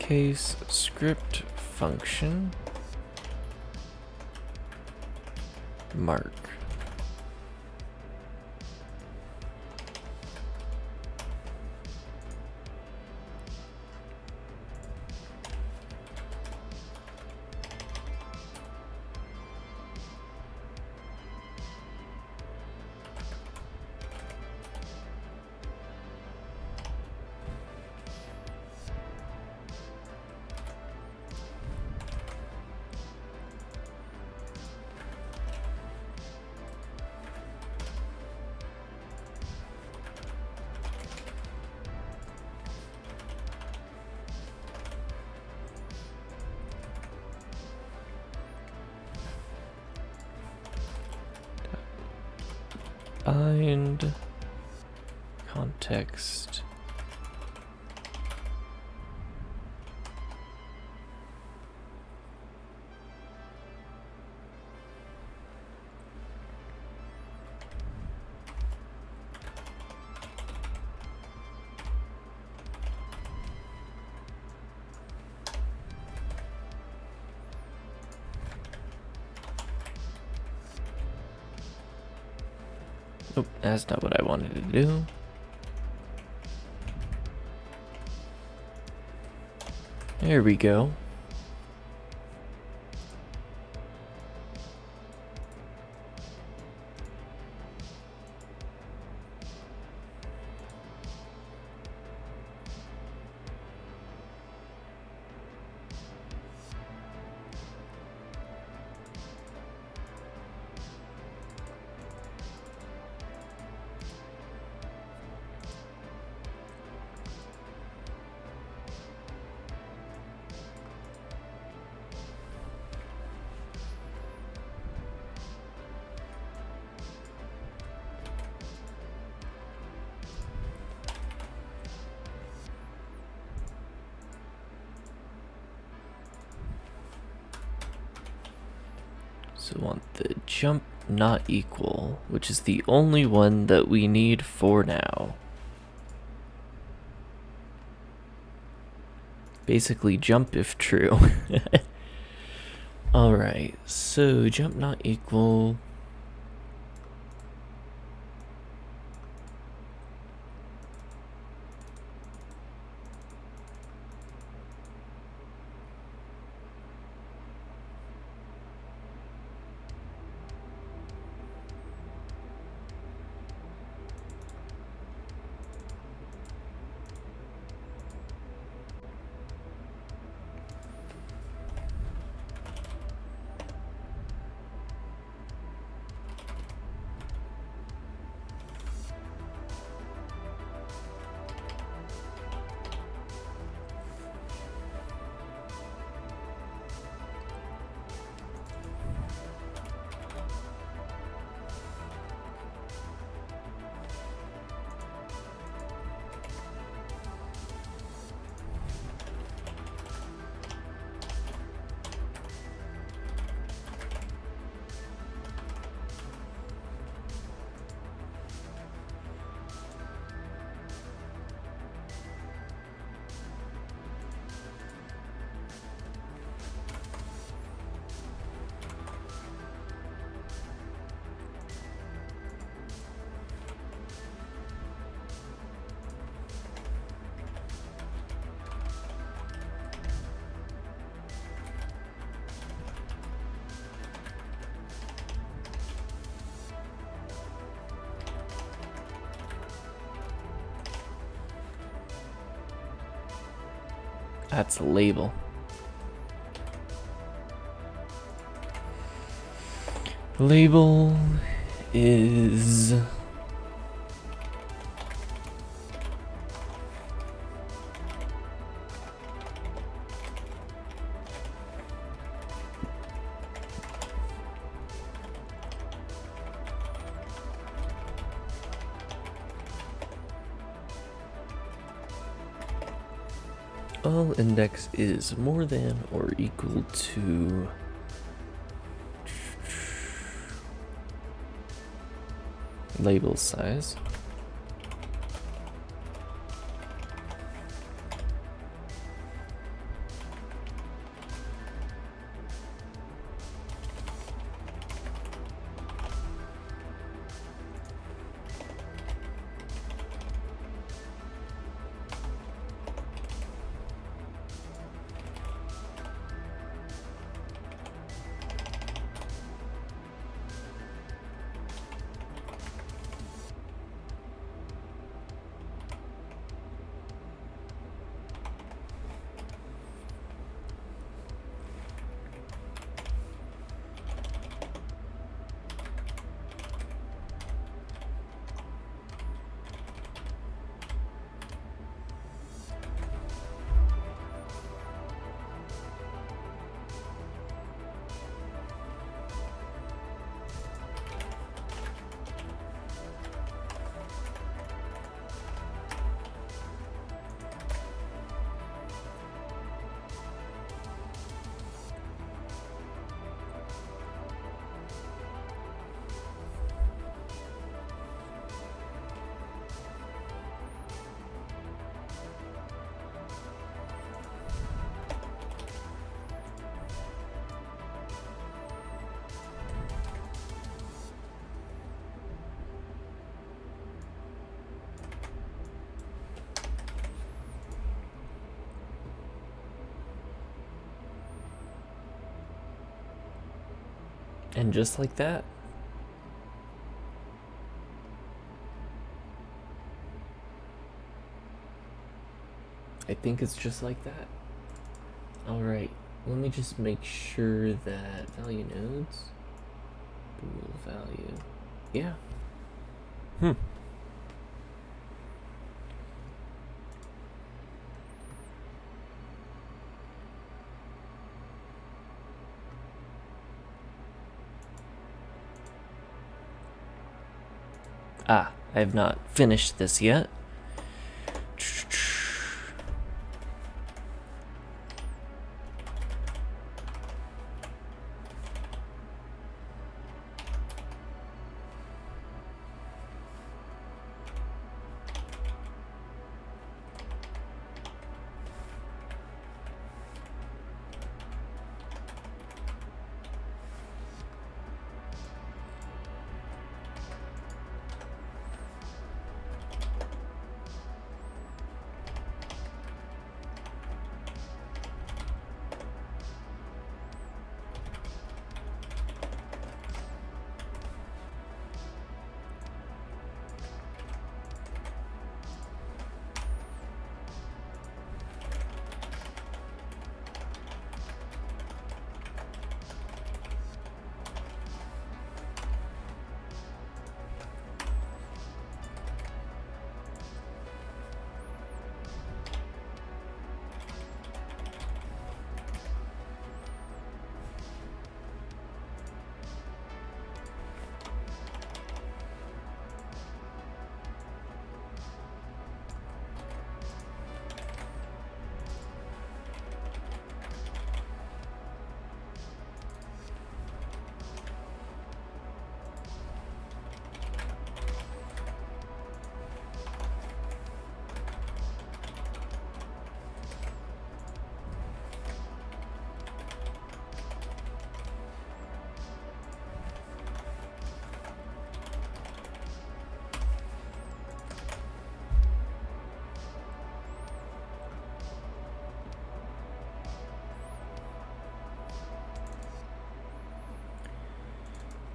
case script function mark. Bind context Nope, that's not what I wanted to do. There we go. So want the jump not equal, which is the only one that we need for now. Basically jump if true. Alright, so jump not equal. That's a label. Label is all index is more than or equal to label size. And just like that, I think it's just like that. Alright, let me just make sure that value nodes, bool value, yeah. I have not finished this yet.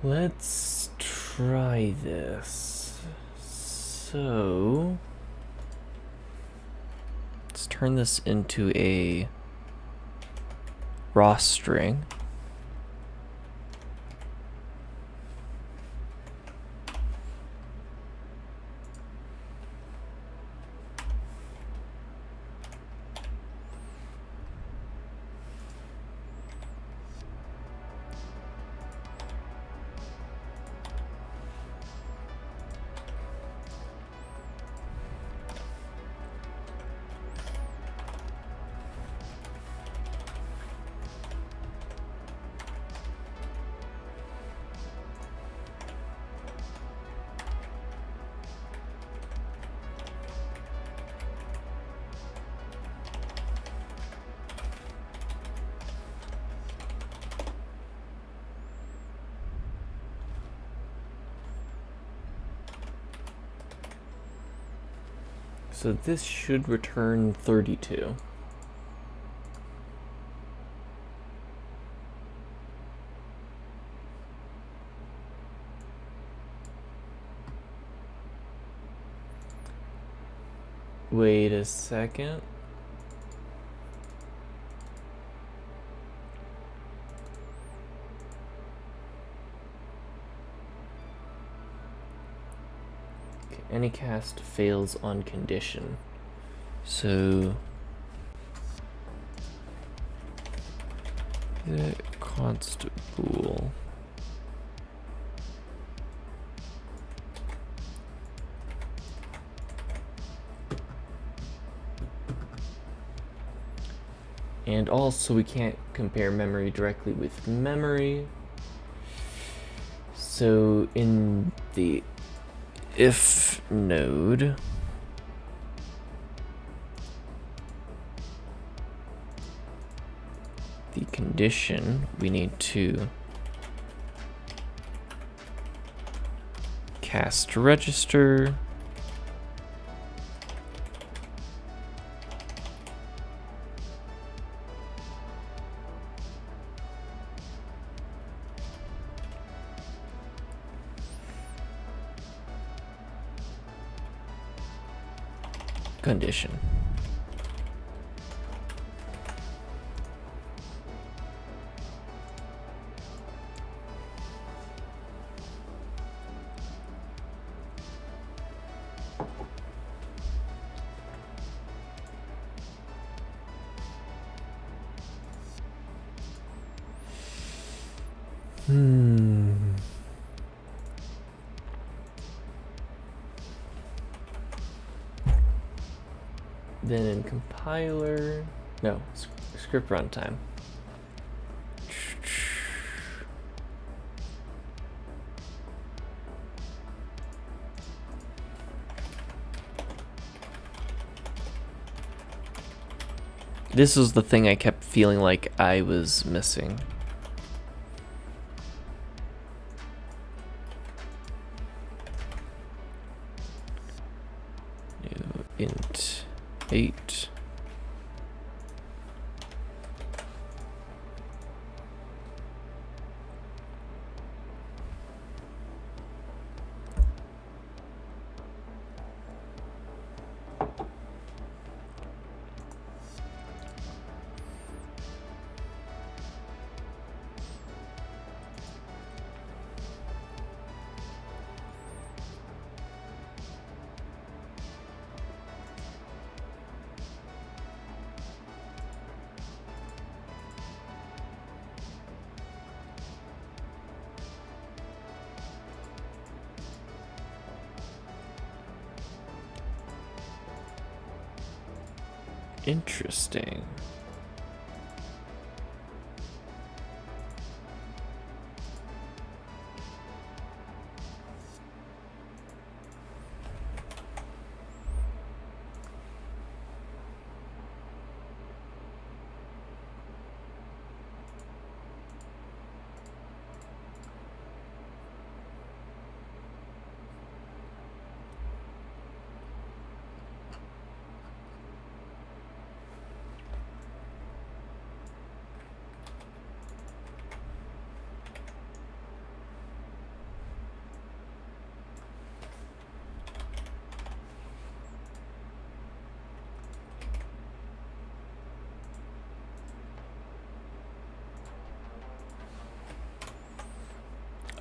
Let's try this. So let's turn this into a raw string. So this should return 32. Wait a second. Any cast fails on condition. So the const bool and also we can't compare memory directly with memory. So in the if node, the condition, we need to cast register condition. Then in compiler, no, script runtime. This was the thing I kept feeling like I was missing. New int 8. Interesting.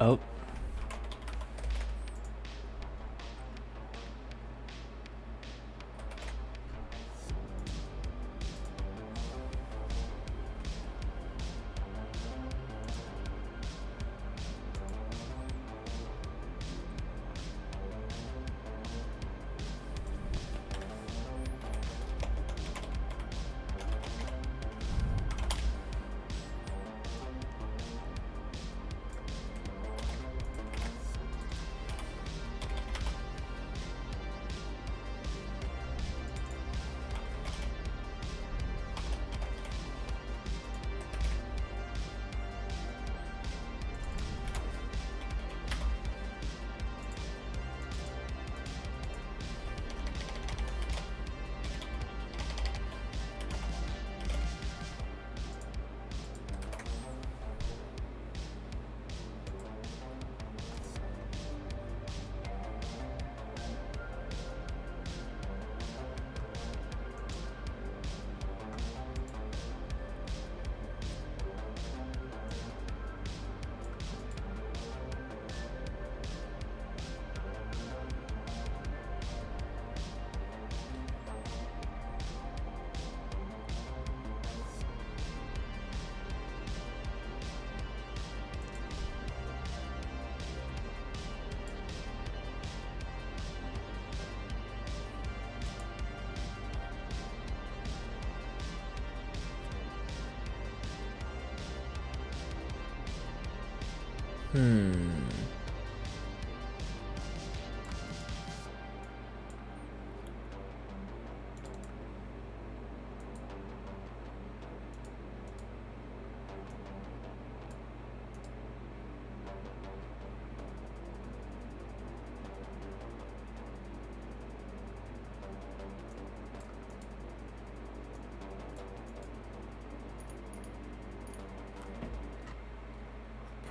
Oh.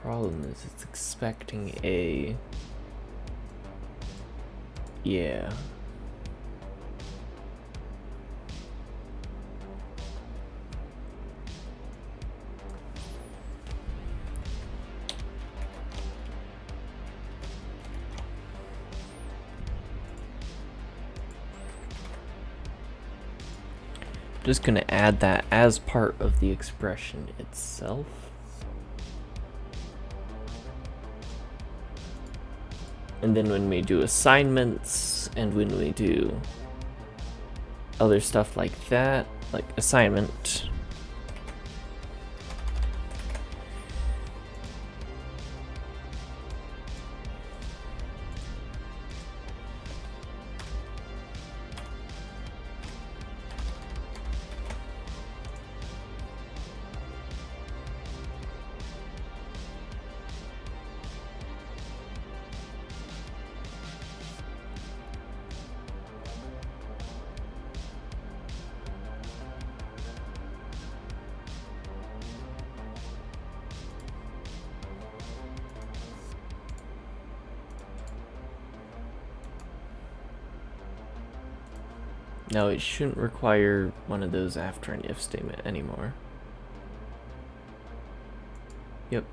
Problem is, it's expecting a... Yeah. Just gonna add that as part of the expression itself. And then when we do assignments and when we do other stuff like that, like assignment, now it shouldn't require one of those after an if statement anymore. Yep.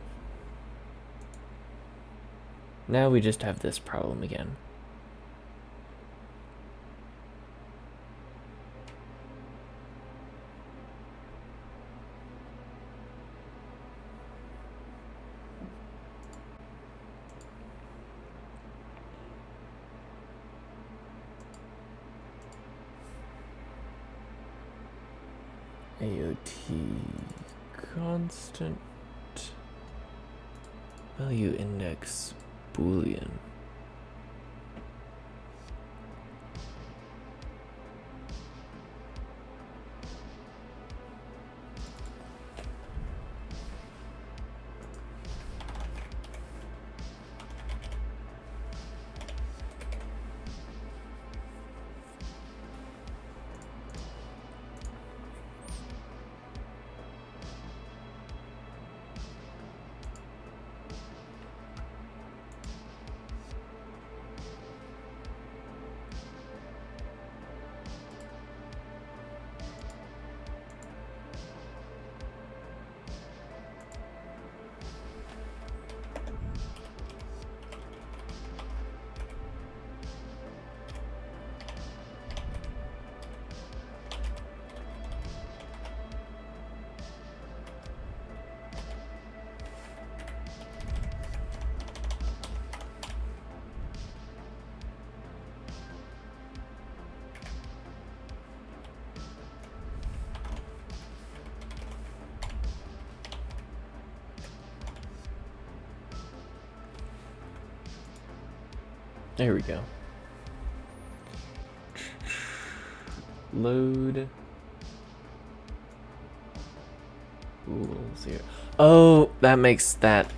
Now we just have this problem again. AOT constant value index Boolean. There we go. Load. Bool 0. Oh, that makes that.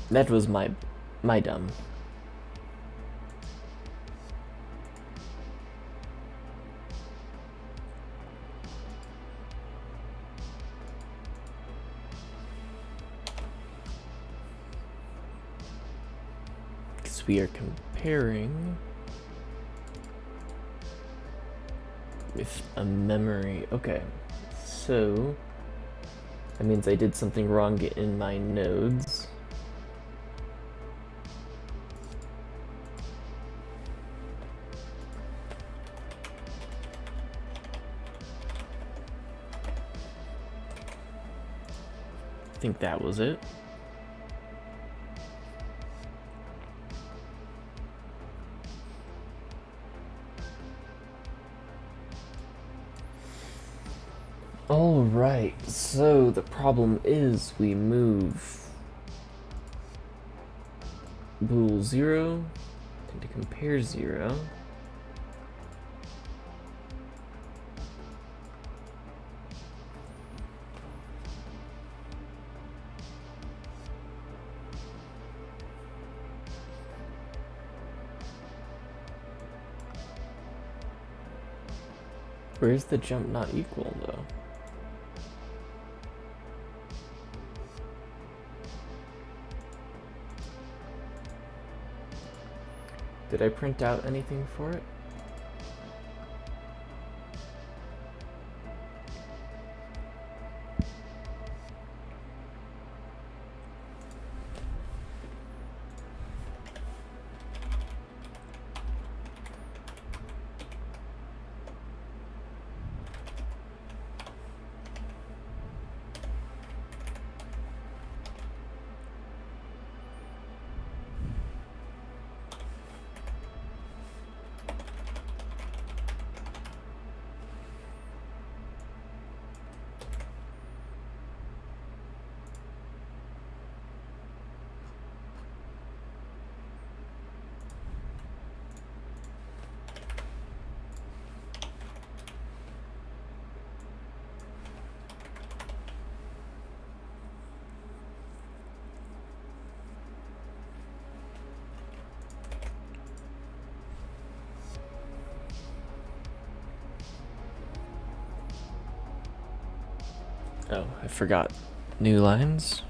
That was my dumb. We are comparing with a memory. Okay, so that means I did something wrong in my nodes. I think that was it. Alright, so the problem is we move bool 0 into compare 0. Where's the jump not equal though? Did I print out anything for it? Oh, I forgot. New lines.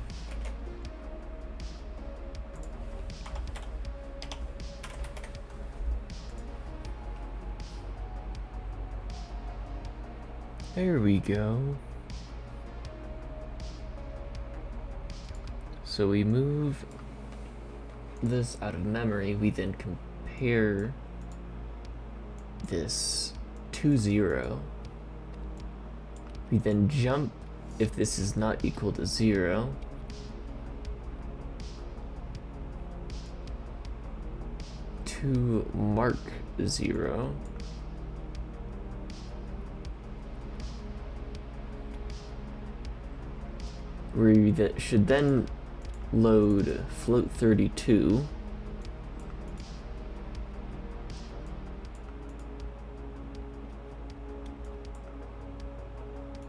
There we go. So we move this out of memory. We then compare this to 0. We then jump if this is not equal to 0. To mark 0. We should then load float 32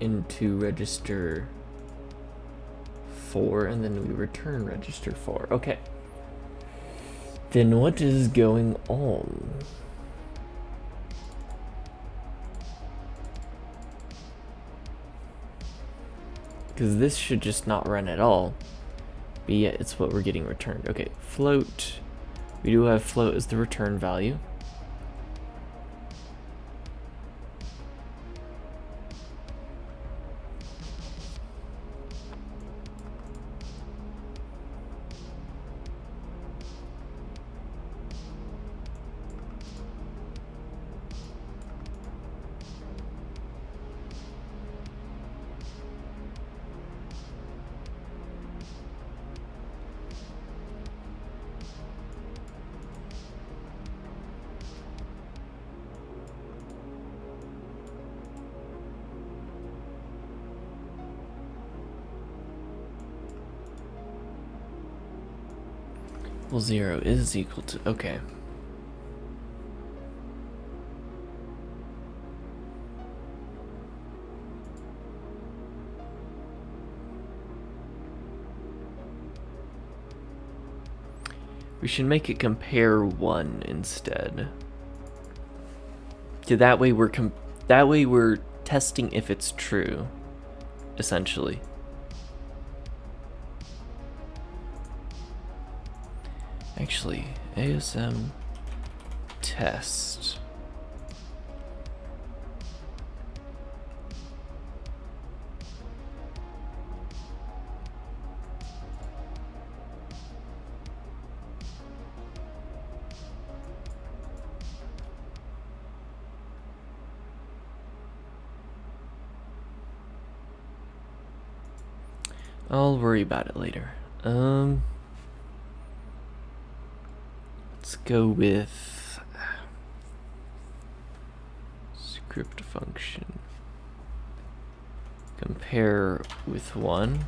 into register 4, and then we return register 4. Okay. Then what is going on? Because this should just not run at all. But yet it's what we're getting returned. Okay, float. We do have float as the return value. Well, 0 is equal to, okay. We should make it compare 1 instead. So that way we're testing if it's true, essentially. Actually, ASM test. I'll worry about it later. Let's go with script function. Compare with 1.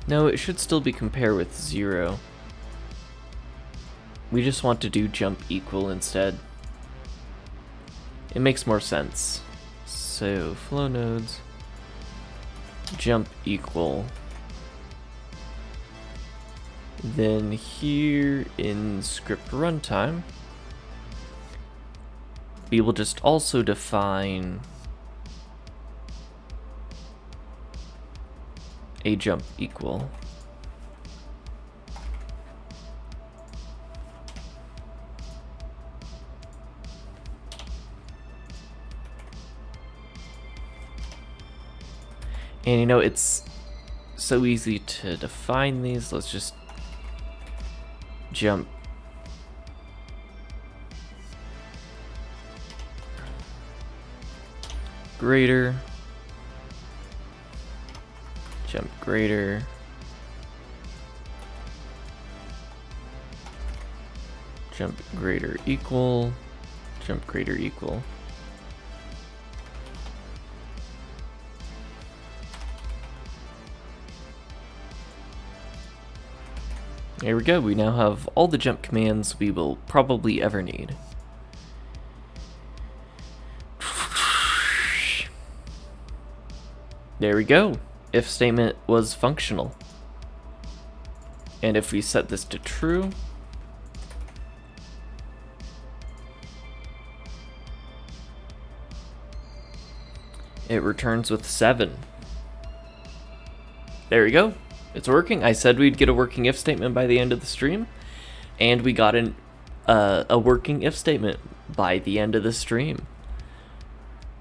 No, it should still be compare with 0. We just want to do jump equal instead. It makes more sense. So flow nodes, jump equal. Then here in script runtime, we will just also define a jump equal. And you know, it's so easy to define these. Let's just jump greater, jump greater, jump greater equal, jump greater equal. There we go, we now have all the jump commands we will probably ever need. There we go. If statement was functional. And if we set this to true, it returns with 7. There we go. It's working. I said we'd get a working if statement by the end of the stream, and we got a working if statement by the end of the stream.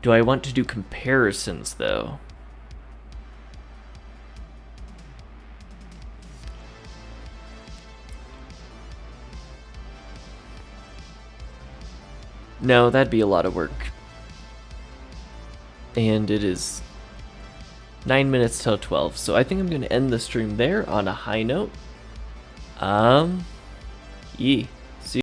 Do I want to do comparisons, though? No, that'd be a lot of work. And it is 9 minutes till 12, so I think I'm going to end the stream there on a high note. Yee.